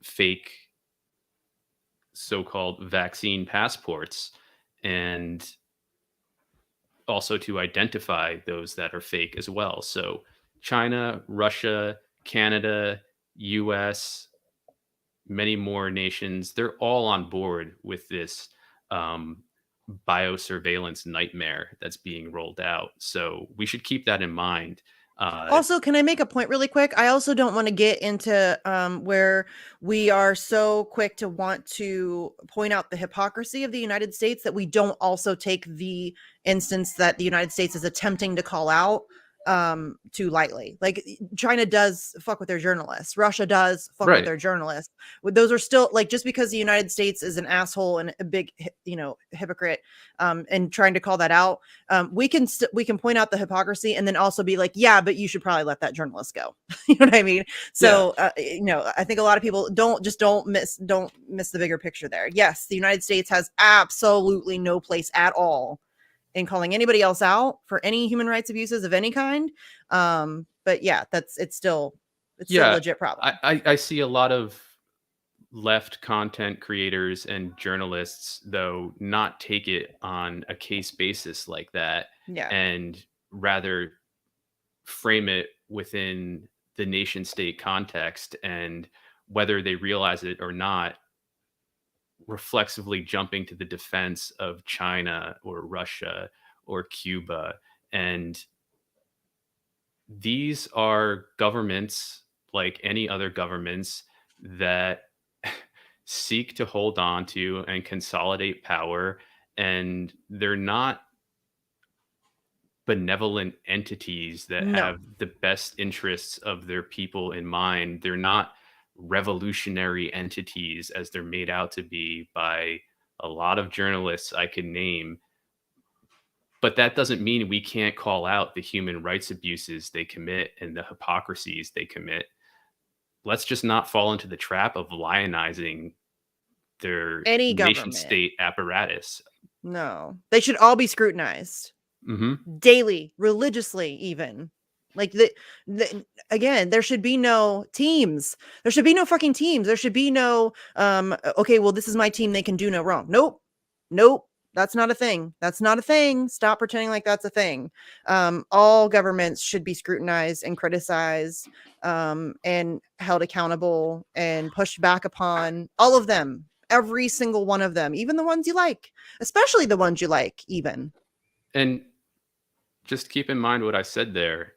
fake so-called vaccine passports, and also to identify those that are fake as well. So China, Russia, Canada, US, many more nations, they're all on board with this biosurveillance nightmare that's being rolled out. So we should keep that in mind. Also, can I make a point really quick? I also don't want to get into where we are so quick to want to point out the hypocrisy of the United States that we don't also take the instance that the United States is attempting to call out too lightly. Like China does fuck with their journalists. Russia does fuck with Right. their journalists. Those are still like, just because the United States is an asshole and a big, hypocrite, and trying to call that out, we can point out the hypocrisy and then also be like, yeah, but you should probably let that journalist go. You know what I mean? So, I think a lot of people don't miss the bigger picture there. Yes, the United States has absolutely no place at all in calling anybody else out for any human rights abuses of any kind. But yeah, it's still a legit problem. I see a lot of left content creators and journalists, though, not take it on a case basis like that, Yeah. and rather frame it within the nation state context, and whether they realize it or not, reflexively jumping to the defense of China or Russia or Cuba. And these are governments like any other governments that seek to hold on to and consolidate power. And they're not benevolent entities that No. have the best interests of their people in mind. They're not revolutionary entities as they're made out to be by a lot of journalists I can name. But that doesn't mean we can't call out the human rights abuses they commit and the hypocrisies they commit. Let's just not fall into the trap of lionizing their Any nation government. state apparatus. No, they should all be scrutinized daily, religiously, even. Like again, there should be no teams. There should be no fucking teams. There should be no, okay, well, this is my team. They can do no wrong. Nope. That's not a thing. That's not a thing. Stop pretending like that's a thing. All governments should be scrutinized and criticized, and held accountable and pushed back upon. All of them. Every single one of them. Even the ones you like. Especially the ones you like, even. And just keep in mind what I said there.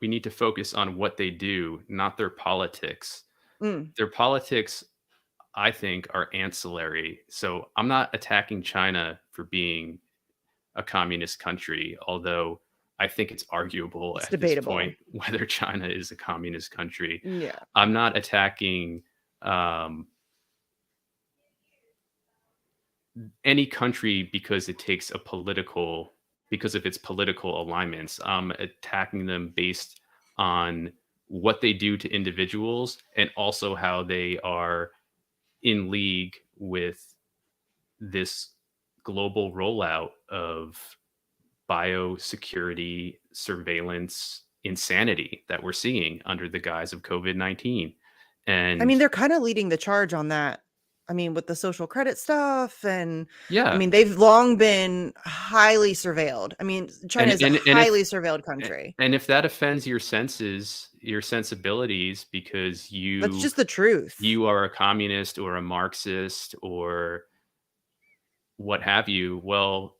We need to focus on what they do, not their politics. Their politics, I think, are ancillary. So I'm not attacking China for being a communist country, although I think it's arguable It's at debatable. this point whether China is a communist country. Yeah. I'm not attacking any country because it takes because of its political alignments. I'm attacking them based on what they do to individuals and also how they are in league with this global rollout of biosecurity surveillance insanity that we're seeing under the guise of COVID-19. And I mean, they're kind of leading the charge on that. I mean, with the social credit stuff, and I mean, they've long been highly surveilled. I mean, China is a highly surveilled country. And if that offends your senses, your sensibilities, because that's just the truth. You are a communist or a Marxist or what have you, well,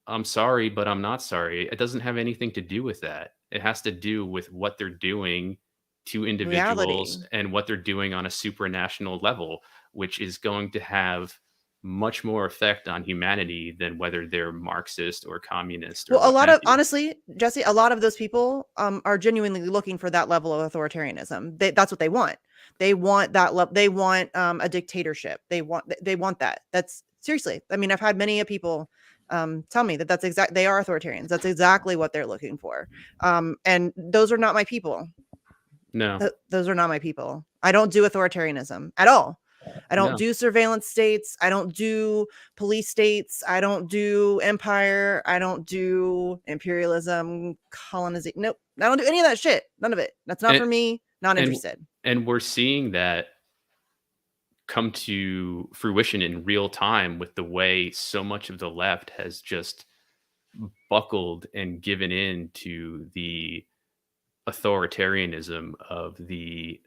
I'm sorry, but I'm not sorry. It doesn't have anything to do with that. It has to do with what they're doing to individuals and what they're doing on a supranational level, which is going to have much more effect on humanity than whether they're Marxist or communist. Or honestly, Jesse, a lot of those people are genuinely looking for that level of authoritarianism. That's what they want. They want that. They want a dictatorship. They want that. That's seriously. I mean, I've had many people tell me that they are authoritarians. That's exactly what they're looking for. And those are not my people. No, those are not my people. I don't do authoritarianism at all. I don't do surveillance states. I don't do police states. I don't do empire. I don't do imperialism, colonization. Nope. I don't do any of that shit. None of it. That's not for me. Not interested. And we're seeing that come to fruition in real time with the way so much of the left has just buckled and given in to the authoritarianism of the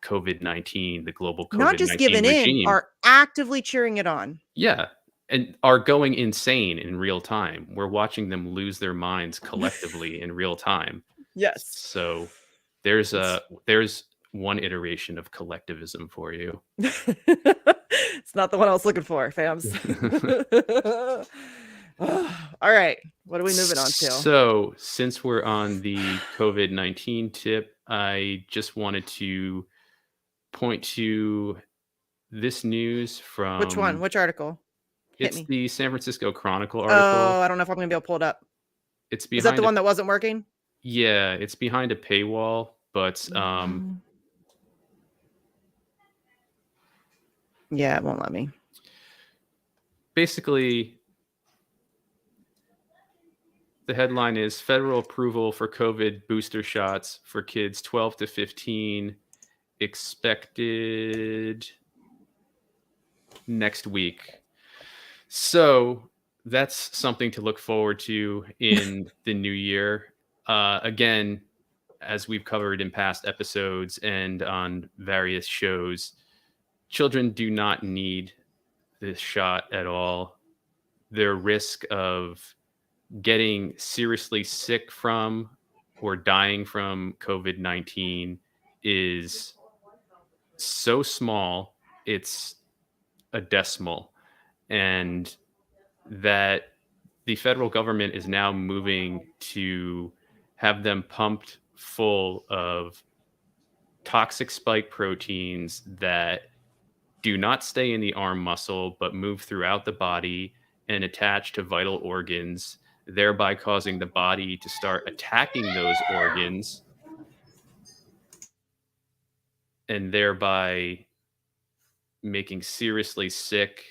COVID-19, the global COVID-19 not just given regime. In, are actively cheering it on. Yeah, and are going insane in real time. We're watching them lose their minds collectively in real time. Yes. So there's one iteration of collectivism for you. It's not the one I was looking for, fams. All right. What are we moving on to? So, since we're on the COVID-19 tip, I just wanted to point to this news Which one? from Which article? Hit it's me. the San Francisco Chronicle Oh, article. I don't know if I'm gonna be able to pull it up. It's Is that the behind one that wasn't working? yeah, it's behind a paywall, but Yeah, it won't let me. basically the headline is federal approval for COVID booster shots for kids 12 to 15 expected next week. So that's something to look forward to in the new year. Again, as we've covered in past episodes and on various shows, children do not need this shot at all. Their risk of getting seriously sick from or dying from COVID-19 is so small, it's a decimal. And that the federal government is now moving to have them pumped full of toxic spike proteins that do not stay in the arm muscle but move throughout the body and attach to vital organs, thereby causing the body to start attacking those organs and thereby making seriously sick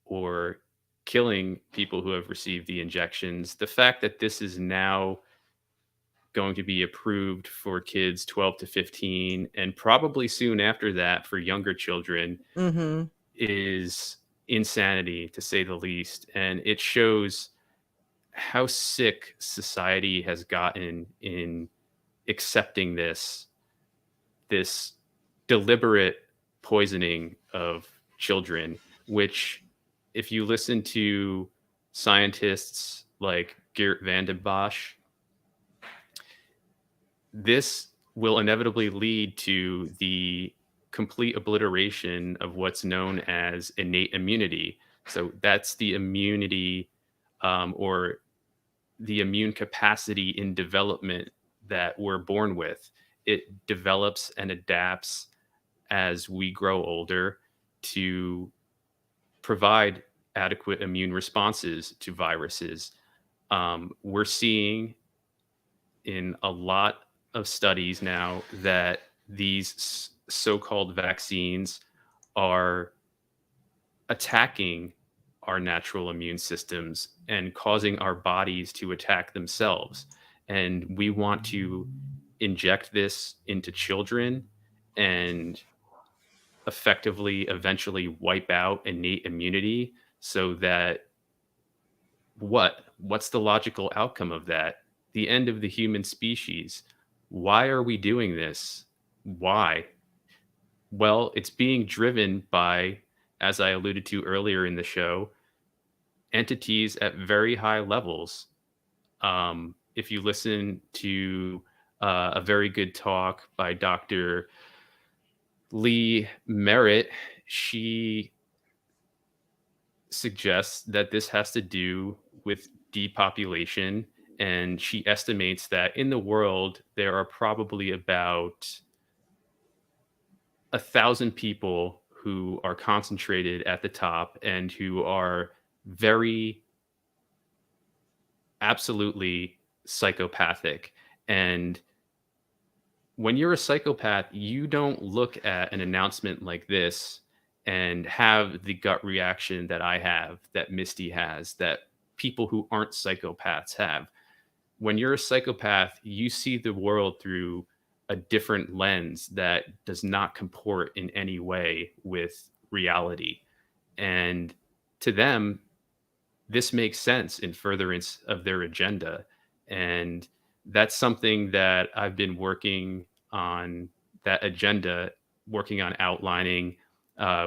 or killing people who have received the injections. The fact that this is now going to be approved for kids 12 to 15 and probably soon after that for younger children Mm-hmm. is insanity, to say the least. And it shows how sick society has gotten in accepting this deliberate poisoning of children, which, if you listen to scientists like Geert Vanden Bosch, this will inevitably lead to the complete obliteration of what's known as innate immunity. So that's the immunity or the immune capacity in development that we're born with. It develops and adapts as we grow older to provide adequate immune responses to viruses. We're seeing in a lot of studies now that these so-called vaccines are attacking our natural immune systems and causing our bodies to attack themselves. And we want to inject this into children and effectively eventually wipe out innate immunity so that what's the logical outcome of that? The end of the human species. Why are we doing this? Why? Well, it's being driven by, as I alluded to earlier in the show, entities at very high levels. If you listen to a very good talk by Dr. Lee Merritt, she suggests that this has to do with depopulation. And she estimates that in the world, there are probably about 1,000 people who are concentrated at the top and who are very absolutely psychopathic. And when you're a psychopath, you don't look at an announcement like this and have the gut reaction that I have, that Misty has, that people who aren't psychopaths have. When you're a psychopath, you see the world through a different lens that does not comport in any way with reality. And to them, this makes sense in furtherance of their agenda. And that's something that I've been working on, that agenda, working on outlining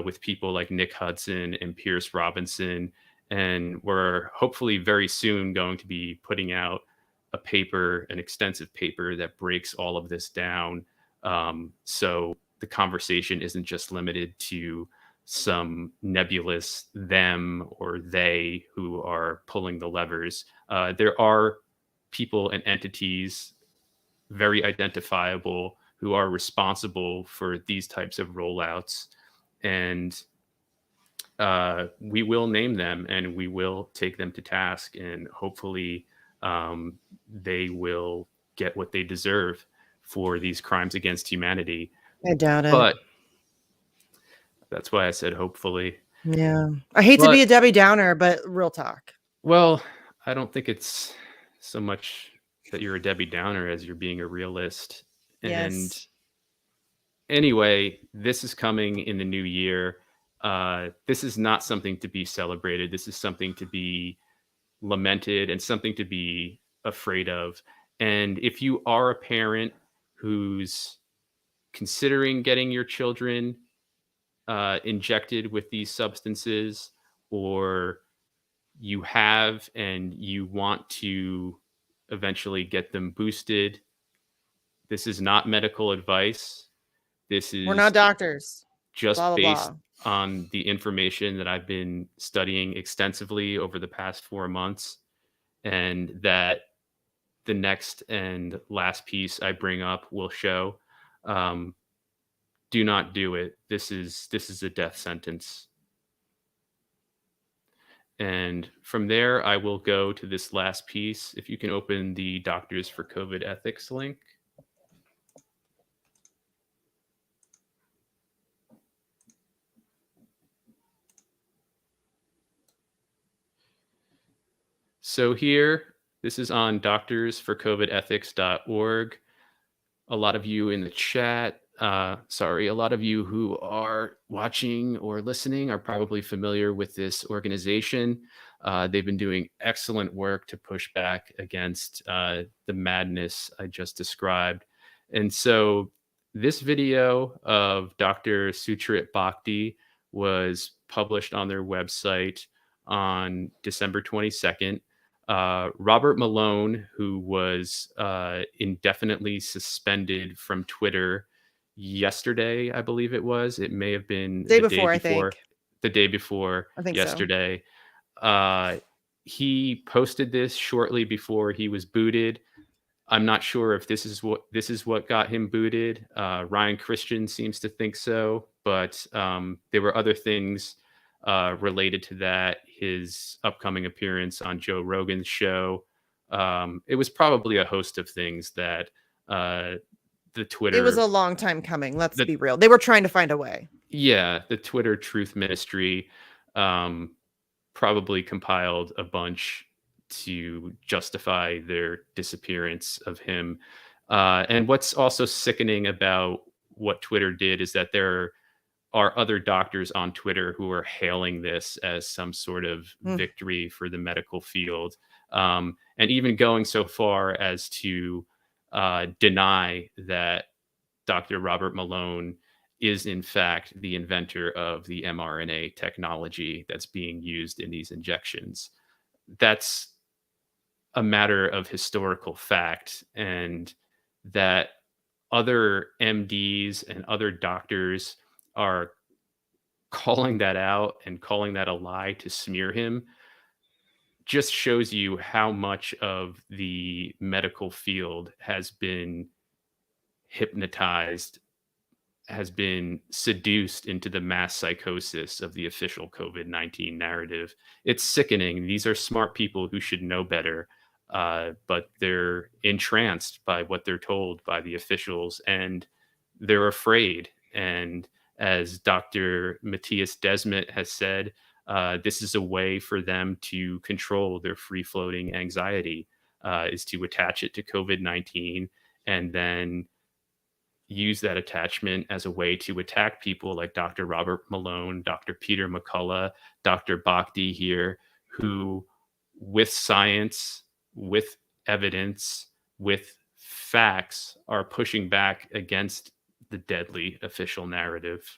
with people like Nick Hudson and Pierce Robinson. And we're hopefully very soon going to be putting out a paper, an extensive paper that breaks all of this down. So the conversation isn't just limited to some nebulous them or they who are pulling the levers. There are people and entities very identifiable who are responsible for these types of rollouts. And we will name them and we will take them to task. And hopefully they will get what they deserve for these crimes against humanity. I doubt it. But that's why I said hopefully. Yeah. I hate to be a Debbie Downer, but real talk. Well, I don't think it's so much that you're a Debbie Downer as you're being a realist. Yes. And anyway, this is coming in the new year. This is not something to be celebrated. This is something to be lamented and something to be afraid of. And if you are a parent who's considering getting your children injected with these substances, or you have and you want to eventually get them boosted, this is not medical advice. This is We're not doctors. just Blah, blah, based blah. on the information that I've been studying extensively over the past 4 months, and that the next and last piece I bring up will show. Do not do it. This is a death sentence. And from there, I will go to this last piece. If you can open the Doctors for COVID Ethics link. So here, this is on doctorsforcovidethics.org. A lot of you in the chat, a lot of you who are watching or listening are probably familiar with this organization. They've been doing excellent work to push back against the madness I just described. And so this video of Dr. Suchrit Bhakdi was published on their website on December 22nd. Robert Malone, who was indefinitely suspended from Twitter yesterday, I believe it was. It may have been the day before yesterday. So. He posted this shortly before he was booted. I'm not sure if this is what got him booted. Ryan Christian seems to think so, but there were other things related to that. His upcoming appearance on Joe Rogan's show. It was probably a host of things that the Twitter. It was a long time coming. Let's be real. They were trying to find a way. Yeah, the Twitter Truth Ministry probably compiled a bunch to justify their disappearance of him. And what's also sickening about what Twitter did is that there are other doctors on Twitter who are hailing this as some sort of victory for the medical field, and even going so far as to deny that Dr. Robert Malone is in fact the inventor of the mRNA technology that's being used in these injections. That's a matter of historical fact, and that other MDs and other doctors are calling that out and calling that a lie to smear him just shows you how much of the medical field has been hypnotized, has been seduced into the mass psychosis of the official COVID-19 narrative. It's sickening. These are smart people who should know better, but they're entranced by what they're told by the officials, and they're afraid. And as Dr. Matthias Desmet has said, this is a way for them to control their free-floating anxiety, is to attach it to COVID-19 and then use that attachment as a way to attack people like Dr. Robert Malone, Dr. Peter McCullough, Dr. Bhakdi here, who with science, with evidence, with facts are pushing back against the deadly official narrative.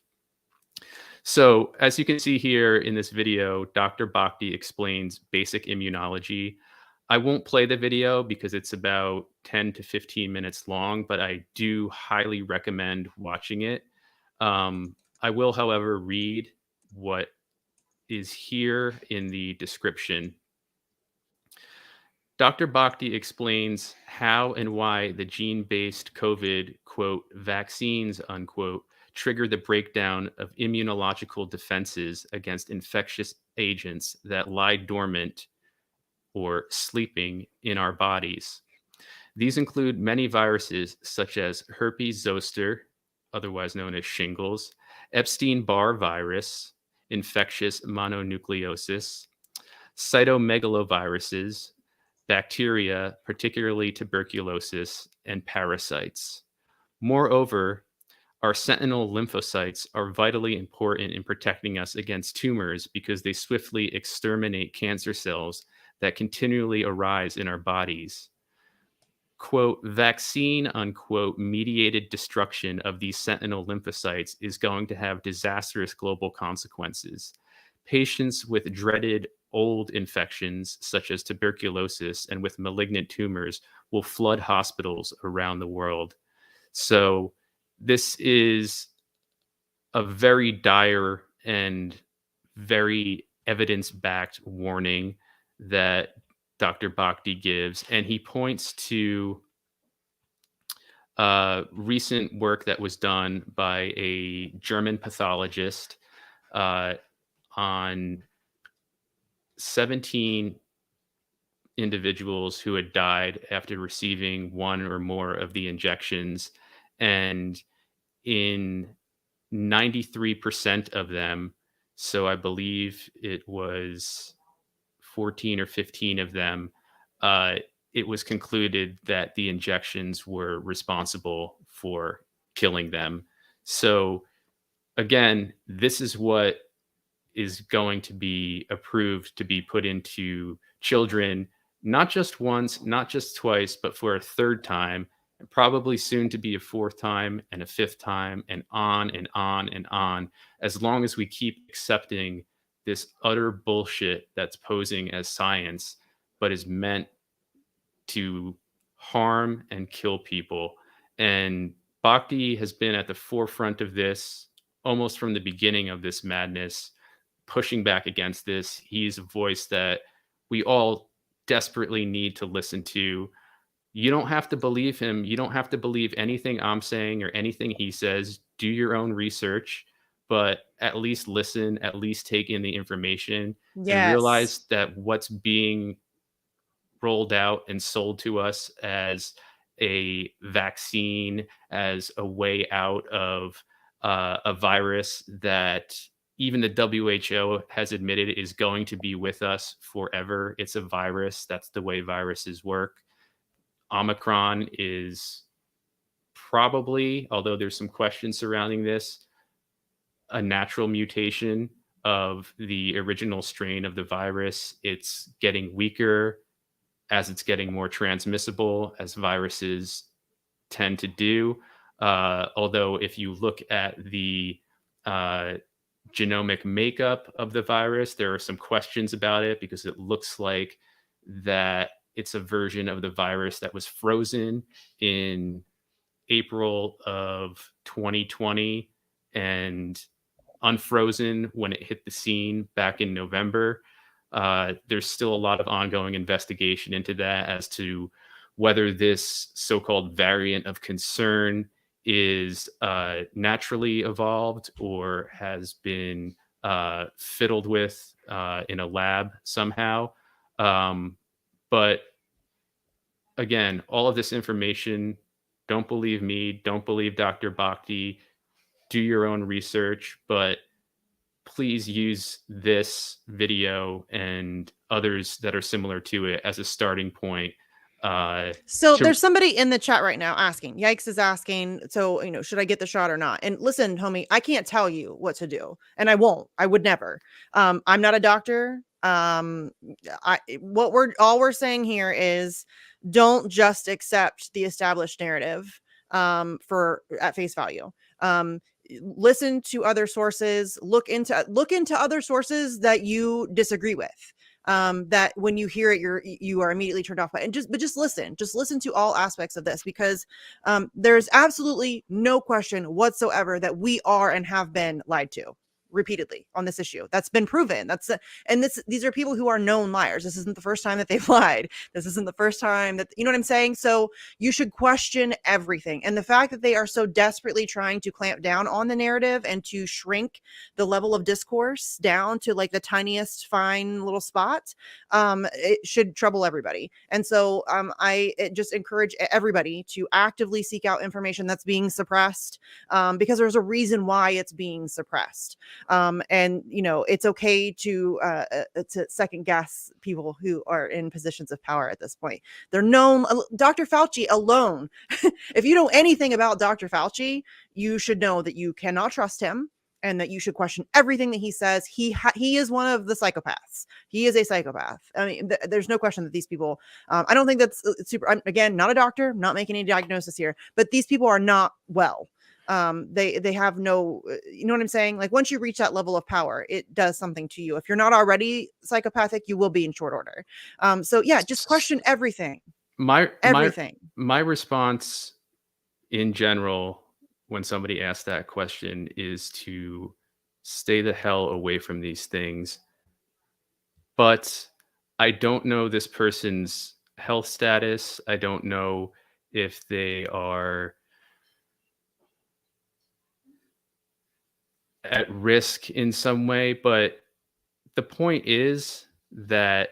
So as you can see here in this video, Dr. Bhakdi explains basic immunology. I won't play the video because it's about 10 to 15 minutes long, but I do highly recommend watching it. I will, however, read what is here in the description. Dr. Bhakti explains how and why the gene-based COVID, quote, vaccines, unquote, trigger the breakdown of immunological defenses against infectious agents that lie dormant or sleeping in our bodies. These include many viruses such as herpes zoster, otherwise known as shingles, Epstein-Barr virus, infectious mononucleosis, cytomegaloviruses, bacteria, particularly tuberculosis, and parasites. Moreover, our sentinel lymphocytes are vitally important in protecting us against tumors because they swiftly exterminate cancer cells that continually arise in our bodies. Quote, vaccine, unquote, mediated destruction of these sentinel lymphocytes is going to have disastrous global consequences. Patients with dreaded old infections, such as tuberculosis, and with malignant tumors will flood hospitals around the world. So, this is a very dire and very evidence backed warning that Dr. Bhakti gives. And he points to recent work that was done by a German pathologist on 17 individuals who had died after receiving one or more of the injections. And in 93% of them, so I believe it was 14 or 15 of them, it was concluded that the injections were responsible for killing them. So, again, this is what is going to be approved to be put into children, not just once, not just twice, but for a third time, and probably soon to be a fourth time and a fifth time, and on and on and on, as long as we keep accepting this utter bullshit that's posing as science, but is meant to harm and kill people. And Bhakti has been at the forefront of this almost from the beginning of this madness, pushing back against this. He's a voice that we all desperately need to listen to. You don't have to believe him. You don't have to believe anything I'm saying or anything he says. Do your own research, but at least listen, at least take in the information and Yes. realize that what's being rolled out and sold to us as a vaccine, as a way out of a virus that even the WHO has admitted is going to be with us forever. It's a virus. That's the way viruses work. Omicron is probably, although there's some questions surrounding this, a natural mutation of the original strain of the virus. It's getting weaker as it's getting more transmissible, as viruses tend to do. Although, if you look at the genomic makeup of the virus, there are some questions about it because it looks like that it's a version of the virus that was frozen in April of 2020 and unfrozen when it hit the scene back in November. There's still a lot of ongoing investigation into that as to whether this so-called variant of concern is naturally evolved or has been fiddled with in a lab somehow. But again, all of this information, don't believe me, don't believe Dr. Bhakti, do your own research, but please use this video and others that are similar to it as a starting point. So there's somebody in the chat right now asking, Yikes is asking, so, should I get the shot or not? And listen, homie, I can't tell you what to do, and I won't. I would never. I'm not a doctor. What we're saying here is don't just accept the established narrative at face value. Listen to other sources, look into other sources that you disagree with. That when you hear it, you are immediately turned off by it. And just listen to all aspects of this, because there's absolutely no question whatsoever that we are and have been lied to. repeatedly on this issue. That's been proven. These are people who are known liars. This isn't the first time that they've lied. This isn't the first time that, you know what I'm saying? So you should question everything. And the fact that they are so desperately trying to clamp down on the narrative and to shrink the level of discourse down to like the tiniest fine little spot, it should trouble everybody. And so I just encourage everybody to actively seek out information that's being suppressed, because there's a reason why it's being suppressed. And you know, it's okay to second guess people who are in positions of power at this point. They're known. Dr. Fauci alone, if you know anything about Dr. Fauci, you should know that you cannot trust him and that you should question everything that he says. He is one of the psychopaths. He is a psychopath. I mean, there's no question that these people, I don't think that's super, I'm, again, not a doctor, not making any diagnosis here, but these people are not well. They have no, you know what I'm saying? Like once you reach that level of power, it does something to you. If you're not already psychopathic, you will be in short order. So yeah, just question everything. Everything. My response in general, when somebody asks that question, is to stay the hell away from these things. But I don't know this person's health status. I don't know if they are at risk in some way, but the point is that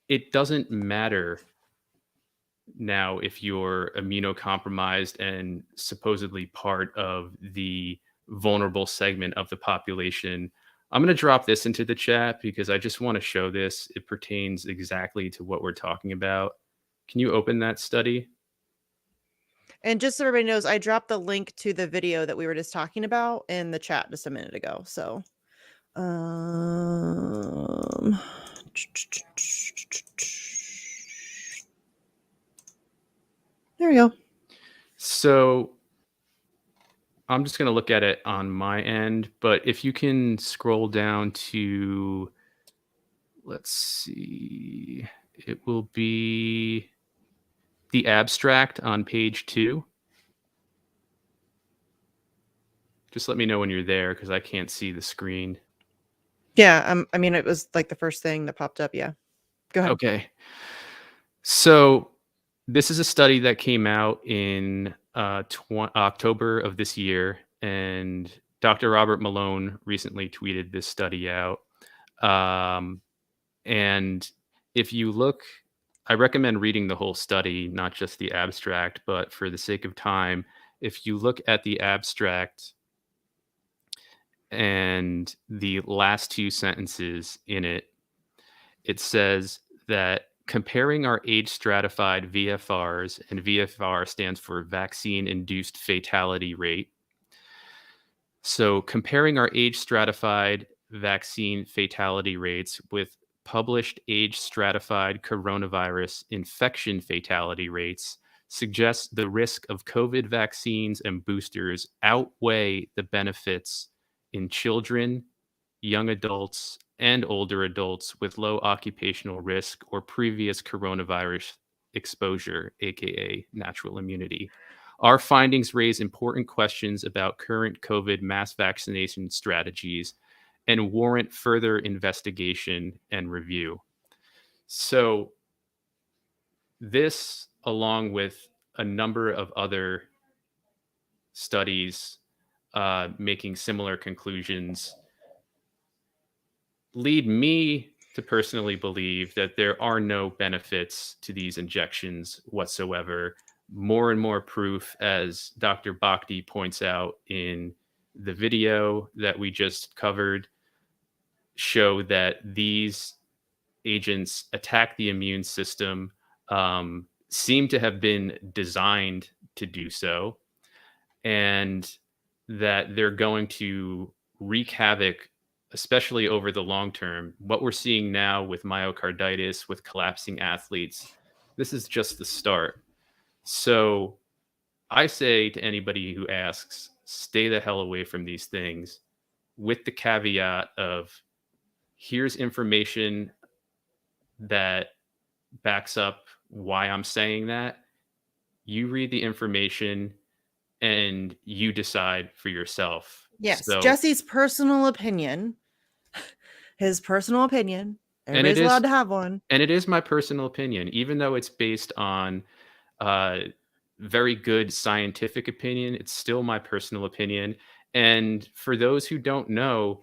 it doesn't matter now if you're immunocompromised and supposedly part of the vulnerable segment of the population. I'm going to drop this into the chat because I just want to show this. It pertains exactly to what we're talking about. Can you open that study? And just so everybody knows, I dropped the link to the video that we were just talking about in the chat just a minute ago. So, there we go. So I'm just going to look at it on my end, but if you can scroll down to, let's see, it will be the abstract on page 2. Just let me know when you're there because I can't see the screen. Yeah, I mean, it was like the first thing that popped up. Yeah. Go ahead. Okay. So this is a study that came out in October of this year, and Dr. Robert Malone recently tweeted this study out. And if you look, I recommend reading the whole study, not just the abstract, but for the sake of time, if you look at the abstract and the last 2 sentences in it, it says that comparing our age stratified VFRs, and VFR stands for vaccine induced fatality rate. So comparing our age stratified vaccine fatality rates with published age stratified coronavirus infection fatality rates suggests the risk of COVID vaccines and boosters outweigh the benefits in children, young adults, and older adults with low occupational risk or previous coronavirus exposure, aka natural immunity. Our findings raise important questions about current COVID mass vaccination strategies and warrant further investigation and review. So, this, along with a number of other studies making similar conclusions, lead me to personally believe that there are no benefits to these injections whatsoever. More and more proof, as Dr. Bhakti points out in the video that we just covered, show that these agents attack the immune system, seem to have been designed to do so, and that they're going to wreak havoc, especially over the long term. What we're seeing now with myocarditis, with collapsing athletes, this is just the start. So I say to anybody who asks, stay the hell away from these things, with the caveat of here's information that backs up why I'm saying that. You read the information and you decide for yourself. Yes, So, Jesse's personal opinion. His personal opinion. and it Everybody's allowed is to have one. and it is my personal opinion, even though it's based on uh, very good scientific opinion. It's still my personal opinion. And for those who don't know,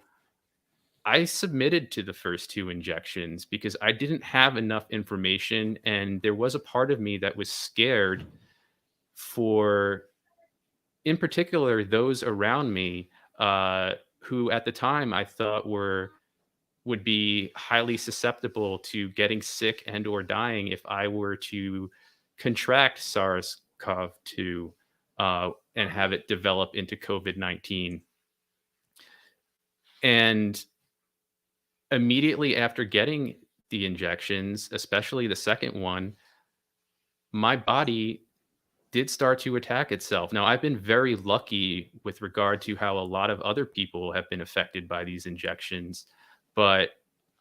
I submitted to the first two injections because I didn't have enough information. And there was a part of me that was scared for, in particular, those around me who at the time I thought would be highly susceptible to getting sick and or dying if I were to contract SARS-CoV-2 and have it develop into COVID-19. And immediately after getting the injections, especially the second one, my body did start to attack itself. Now, I've been very lucky with regard to how a lot of other people have been affected by these injections, but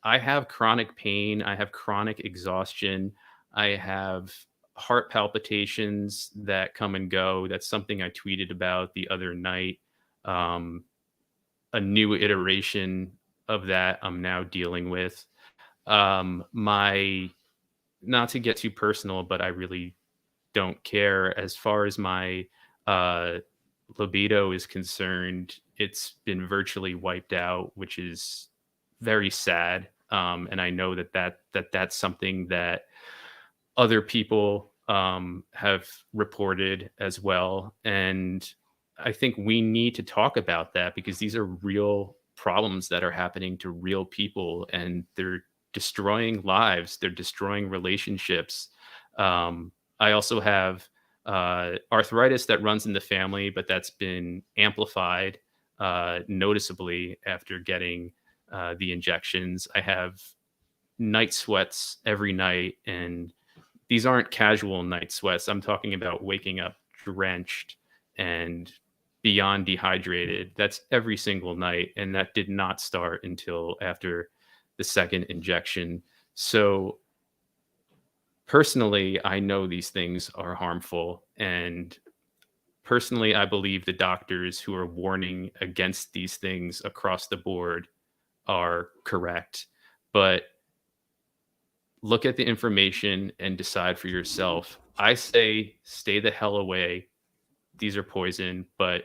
I have chronic pain, I have chronic exhaustion, I have heart palpitations that come and go. That's something I tweeted about the other night. Um, a new iteration of that I'm now dealing with. My Not to get too personal, but I really don't care. As far as my uh, libido is concerned, it's been virtually wiped out, which is very sad. And I know that's something that other people have reported as well. And I think we need to talk about that because these are real problems that are happening to real people, and they're destroying lives, they're destroying relationships. I also have arthritis that runs in the family, but that's been amplified noticeably after getting the injections. I have night sweats every night, and these aren't casual night sweats. I'm talking about waking up drenched and beyond dehydrated. That's every single night. And that did not start until after the second injection. So, personally, I know these things are harmful. And personally, I believe the doctors who are warning against these things across the board are correct. But look at the information and decide for yourself. I say stay the hell away. These are poison, but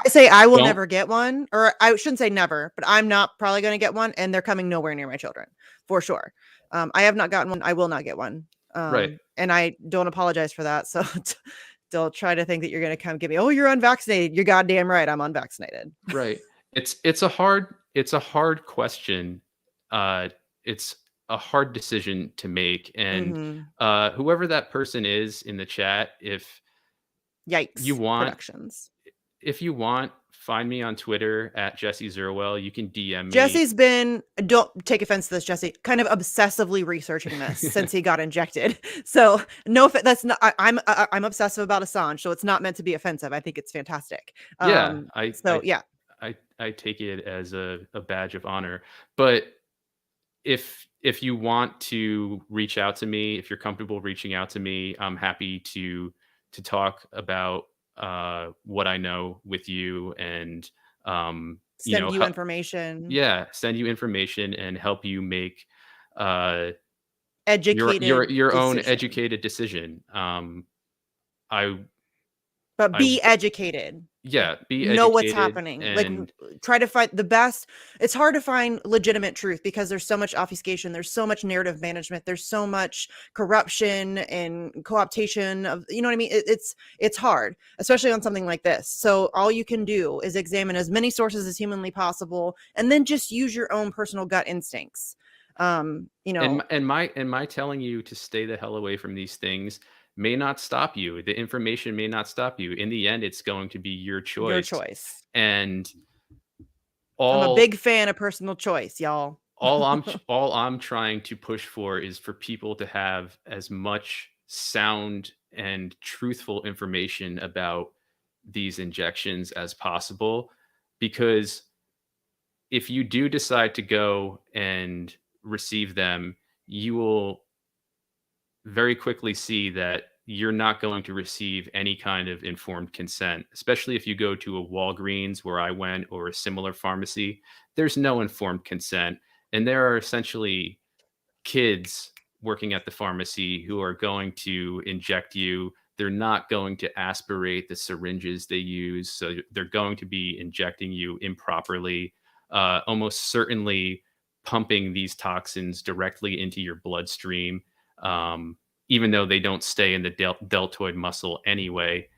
I say I will don't. never get one, or I shouldn't say never, but I'm not probably going to get one, and they're coming nowhere near my children for sure. I have not gotten one. I will not get one. Right, And I don't apologize for that. So don't try to think that you're going to come get me. Oh, you're unvaccinated. You're goddamn right. I'm unvaccinated. right. It's a hard question. It's a hard decision to make, and Mm-hmm. whoever that person is in the chat, you Yikes want Productions. if you want, find me on Twitter at Jesse Zerwell. You can DM me. Jesse's been, don't take offense to this, Jesse, kind of obsessively researching this since he got injected. So no, that's not, I'm obsessive about Assange. So it's not meant to be offensive. I think it's fantastic. Yeah, So yeah. I take it as a badge of honor. But if you want to reach out to me, if you're comfortable reaching out to me, I'm happy to talk about what I know with you, and Send you help, information, yeah, send you information and help you make uh educated your own decision, educated decision. I but I be educated. Yeah, be Know what's educated happening. Like and try to find the best. It's hard to find legitimate truth because there's so much obfuscation, there's so much narrative management, there's so much corruption and co-optation of, you know what I mean? It's hard, especially on something like this. So all you can do is examine as many sources as humanly possible and then just use your own personal gut instincts. You know, and my telling you to stay the hell away from these things may not stop you. The information may not stop you. In the end, it's going to be your your choice. choice. And I'm a all big fan of personal choice, y'all. all I'm trying to push for is for people to have as much sound and truthful information about these injections as possible, because if you do decide to go and receive them, you will very quickly see that you're not going to receive any kind of informed consent, especially if you go to a Walgreens where I went or a similar pharmacy. There's no informed consent. And there are essentially kids working at the pharmacy who are going to inject you. They're not going to aspirate the syringes they use. So they're going to be injecting you improperly, almost certainly pumping these toxins directly into your bloodstream, even though they don't stay in the deltoid muscle anyway.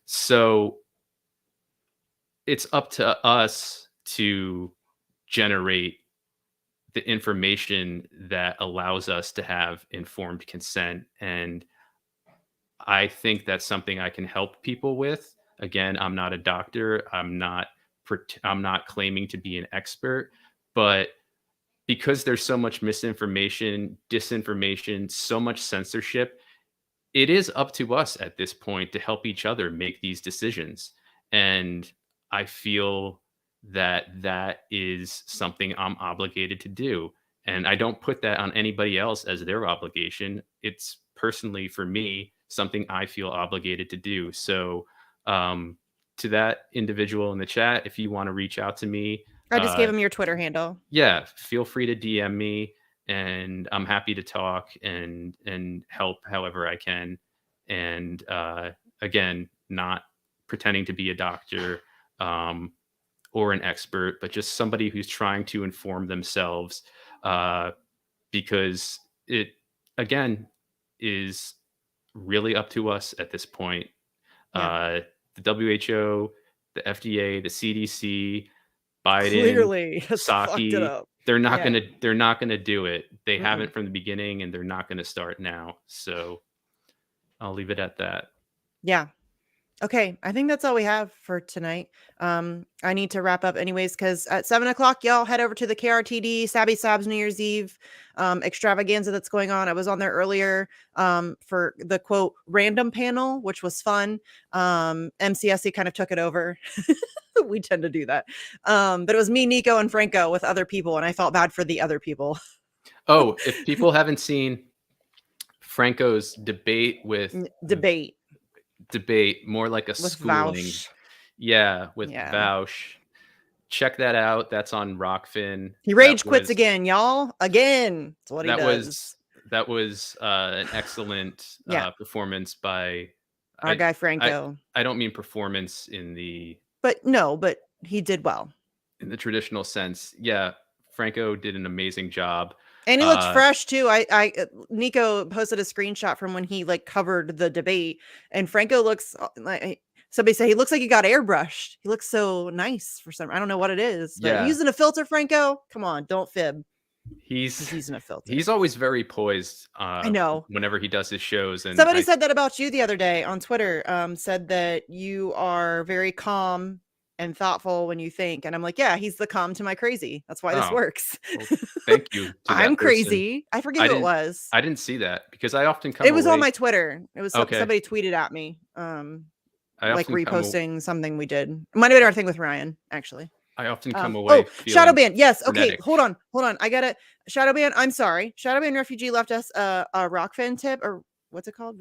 So it's up to us to generate the information that allows us to have informed consent. And I think that's something I can help people with. Again, I'm not a doctor. I'm not claiming to be an expert, but because there's so much misinformation, disinformation, so much censorship, it is up to us at this point to help each other make these decisions. And I feel that that is something I'm obligated to do. And I don't put that on anybody else as their obligation. It's personally for me something I feel obligated to do. So, to that individual in the chat, if you want to reach out to me, I just gave him your Twitter handle. yeah, feel free to DM me, and I'm happy to talk and help however I can. And again, not pretending to be a doctor or an expert, but just somebody who's trying to inform themselves, because it again is really up to us at this point. Yeah. The WHO, the FDA, the CDC, Biden, Clearly has fucked it Psaki, up. they're not Yeah. gonna do it. They haven't from the beginning, and they're not gonna start now. So I'll leave it at that. Yeah. Okay, I think that's all we have for tonight. I need to wrap up anyways, because at 7 o'clock, y'all head over to the KRTD Sabby Sabs New Year's Eve extravaganza that's going on. I was on there earlier for the quote random panel, which was fun. MCSC kind of took it over. We tend to do that. But it was me, Nico, and Franco with other people, and I felt bad for the other people. Oh, if people haven't seen Franco's debate with Debate more like a with schooling. Vaush. Yeah, with Yeah. Vaush. Check that out. That's on Rockfin. He rage quits again, y'all. Again. That's what he does. That was an excellent performance by our guy Franco. I don't mean performance in the but he did well in the traditional sense. Yeah, Franco did an amazing job. And he looked fresh too. Nico posted a screenshot from when he like covered the debate, and Franco looks like somebody said he looks like he got airbrushed. He looks so nice for some. I don't know what it is, but using a filter, Franco. Come on, don't fib. He's using a filter. He's always very poised. I know. Whenever he does his shows, and somebody said that about you the other day on Twitter. Said that you are very calm and thoughtful when you think, and I'm like, yeah, he's the calm to my crazy. That's why this works. Well, thank you. I'm crazy. I forget who it was. I didn't see that because I often come. It was on my Twitter. It was somebody tweeted at me, like reposting something we did. It might have been our thing with Ryan, actually. I often come away. Shadowban. Yes. Okay. Hold on. I got it. Shadowban. I'm sorry. Shadowban Refugee left us a Rockfin tip, or what's it called?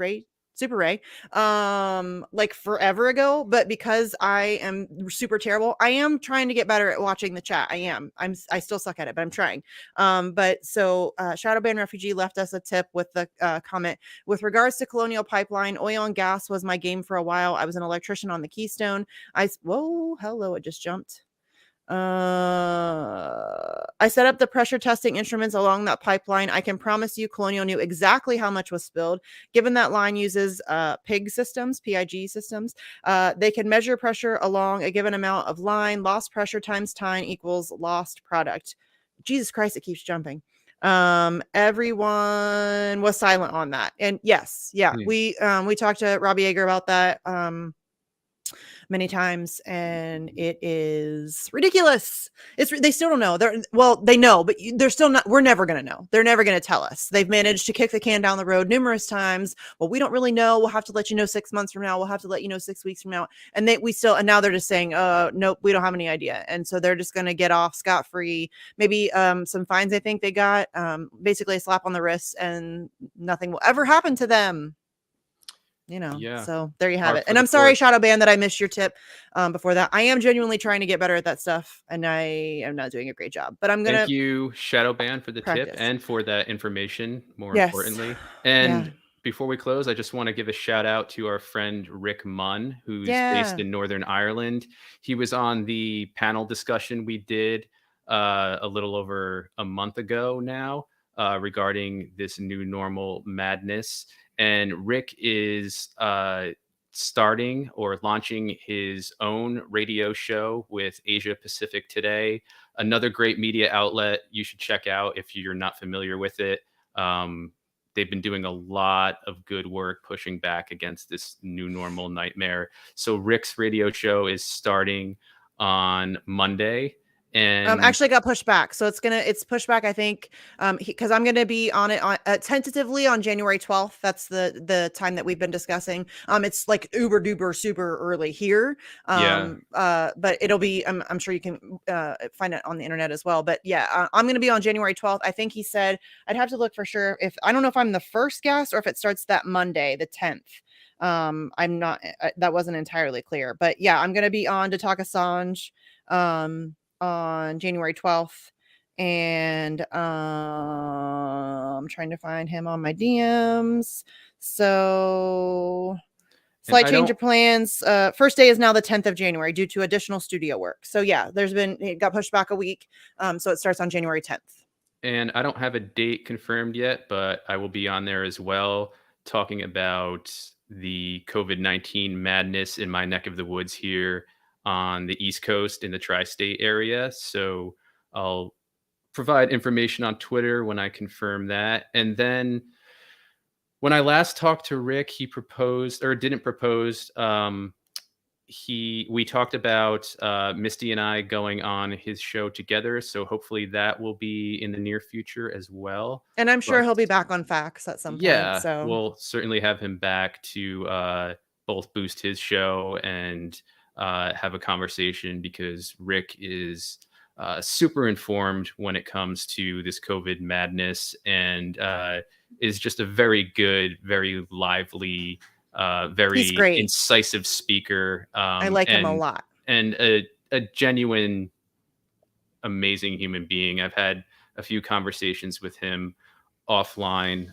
Super Ray, like forever ago, but because I am super terrible, I am trying to get better at watching the chat. I still suck at it, but I'm trying. But so Shadowban Refugee left us a tip with the comment with regards to Colonial Pipeline. Oil and gas was my game for a while. I was an electrician on the Keystone. It just jumped. I set up the pressure testing instruments along that pipeline. I can promise you Colonial knew exactly how much was spilled. Given that line uses PIG systems, they can measure pressure along a given amount of line. Lost pressure times time equals lost product. Jesus Christ, it keeps jumping. Everyone was silent on that. And yes, we talked to Robbie Yeager about that many times, and it is ridiculous. They still don't know. They know, but they're still not. We're never going to know. They're never going to tell us. They've managed to kick the can down the road numerous times. Well, we don't really know. We'll have to let you know 6 months from now. We'll have to let you know 6 weeks from now. And now they're just saying, nope, we don't have any idea. And so they're just going to get off scot-free. Maybe some fines. I think they got basically a slap on the wrist, and nothing will ever happen to them. So there you have it. for And the I'm sorry, course. Shadow Band, that I missed your tip before that. I am genuinely trying to get better at that stuff, and I am not doing a great job, but I'm Thank gonna you, Shadow Band, for the tip practice. and for that information, more Yes. importantly. Yeah. And before we close, I just want to give a shout out to our friend Rick Munn, who's based Yeah. in Northern Ireland. He was on the panel discussion we did a little over a month ago now regarding this new normal madness. And Rick is starting or launching his own radio show with Asia Pacific Today, another great media outlet you should check out if you're not familiar with it. They've been doing a lot of good work pushing back against this new normal nightmare. So Rick's radio show is starting on Monday. And Actually got pushed back. So it's pushed back, I think, because I'm gonna be on it tentatively on January 12th. That's the time that we've been discussing. It's like uber duper super early here. yeah, But it'll be, I'm sure you can find it on the internet as well. But yeah, I'm gonna be on January 12th. I think he said, I'd have to look for sure, if I don't know if I'm the first guest or if it starts that Monday, the 10th. I'm not, that wasn't entirely clear, but yeah, I'm gonna be on to talk Assange on January 12th. And I'm trying to find him on my DMs. So slight change of plans. First day is now the 10th of January due to additional studio work. So yeah, it got pushed back a week. So it starts on January 10th. and I don't have a date confirmed yet, but I will be on there as well, talking about the COVID-19 madness in my neck of the woods here on the East Coast in the tri-state area. So I'll provide information on Twitter when I confirm that. And then when I last talked to Rick, he proposed or didn't propose. We talked about Misty and I going on his show together, so hopefully that will be in the near future as well. And I'm sure But he'll be back on Facts at some point. yeah, So we'll certainly have him back to both boost his show and have a conversation, because Rick is super informed when it comes to this COVID madness, and is just a very good, very lively, he's very great. incisive speaker. I like him a lot. And a genuine, amazing human being. I've had a few conversations with him offline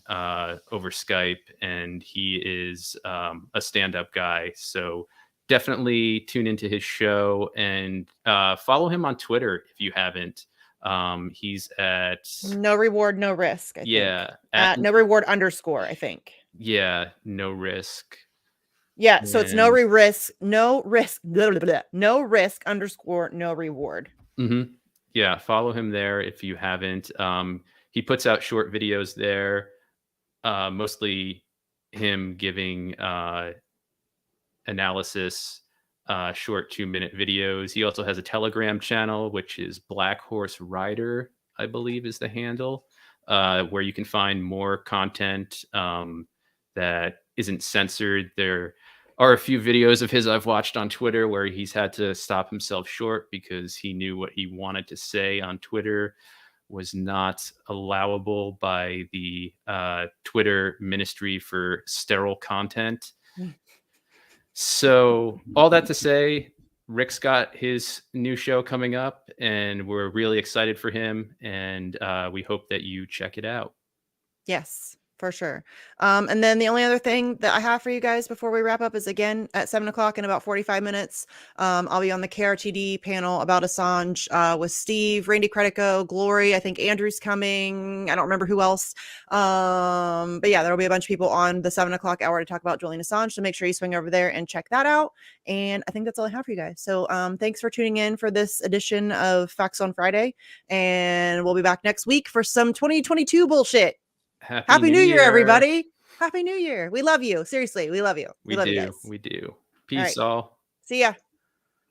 over Skype, and he is a stand-up guy. So definitely tune into his show and follow him on Twitter if you haven't. He's at No reward, no risk. I yeah think at no reward _ I think. yeah no risk. Yeah, so it's no And risk, no risk, blah, blah, blah, no risk _ no reward. mhm. Yeah, follow him there if you haven't. He puts out short videos there, mostly him giving analysis, short 2-minute videos. He also has a Telegram channel, which is Black Horse Rider, I believe is the handle, where you can find more content that isn't censored. There are a few videos of his I've watched on Twitter where he's had to stop himself short because he knew what he wanted to say on Twitter was not allowable by the Twitter Ministry for Sterile Content. So all that to say, Rick's got his new show coming up, and we're really excited for him, and we hope that you check it out. Yes, for sure. And then the only other thing that I have for you guys before we wrap up is, again, at 7:00 in about 45 minutes, I'll be on the KRTD panel about Assange with Steve, Randy Credico, Glory. I think Andrew's coming. I don't remember who else. But yeah, there'll be a bunch of people on the 7:00 hour to talk about Julian Assange. So make sure you swing over there and check that out. And I think that's all I have for you guys. So thanks for tuning in for this edition of Facts on Friday. And we'll be back next week for some 2022 bullshit. Happy New Year, everybody. Happy New Year. We love you. Seriously, we love you. We love you guys. We do. Peace all. See ya.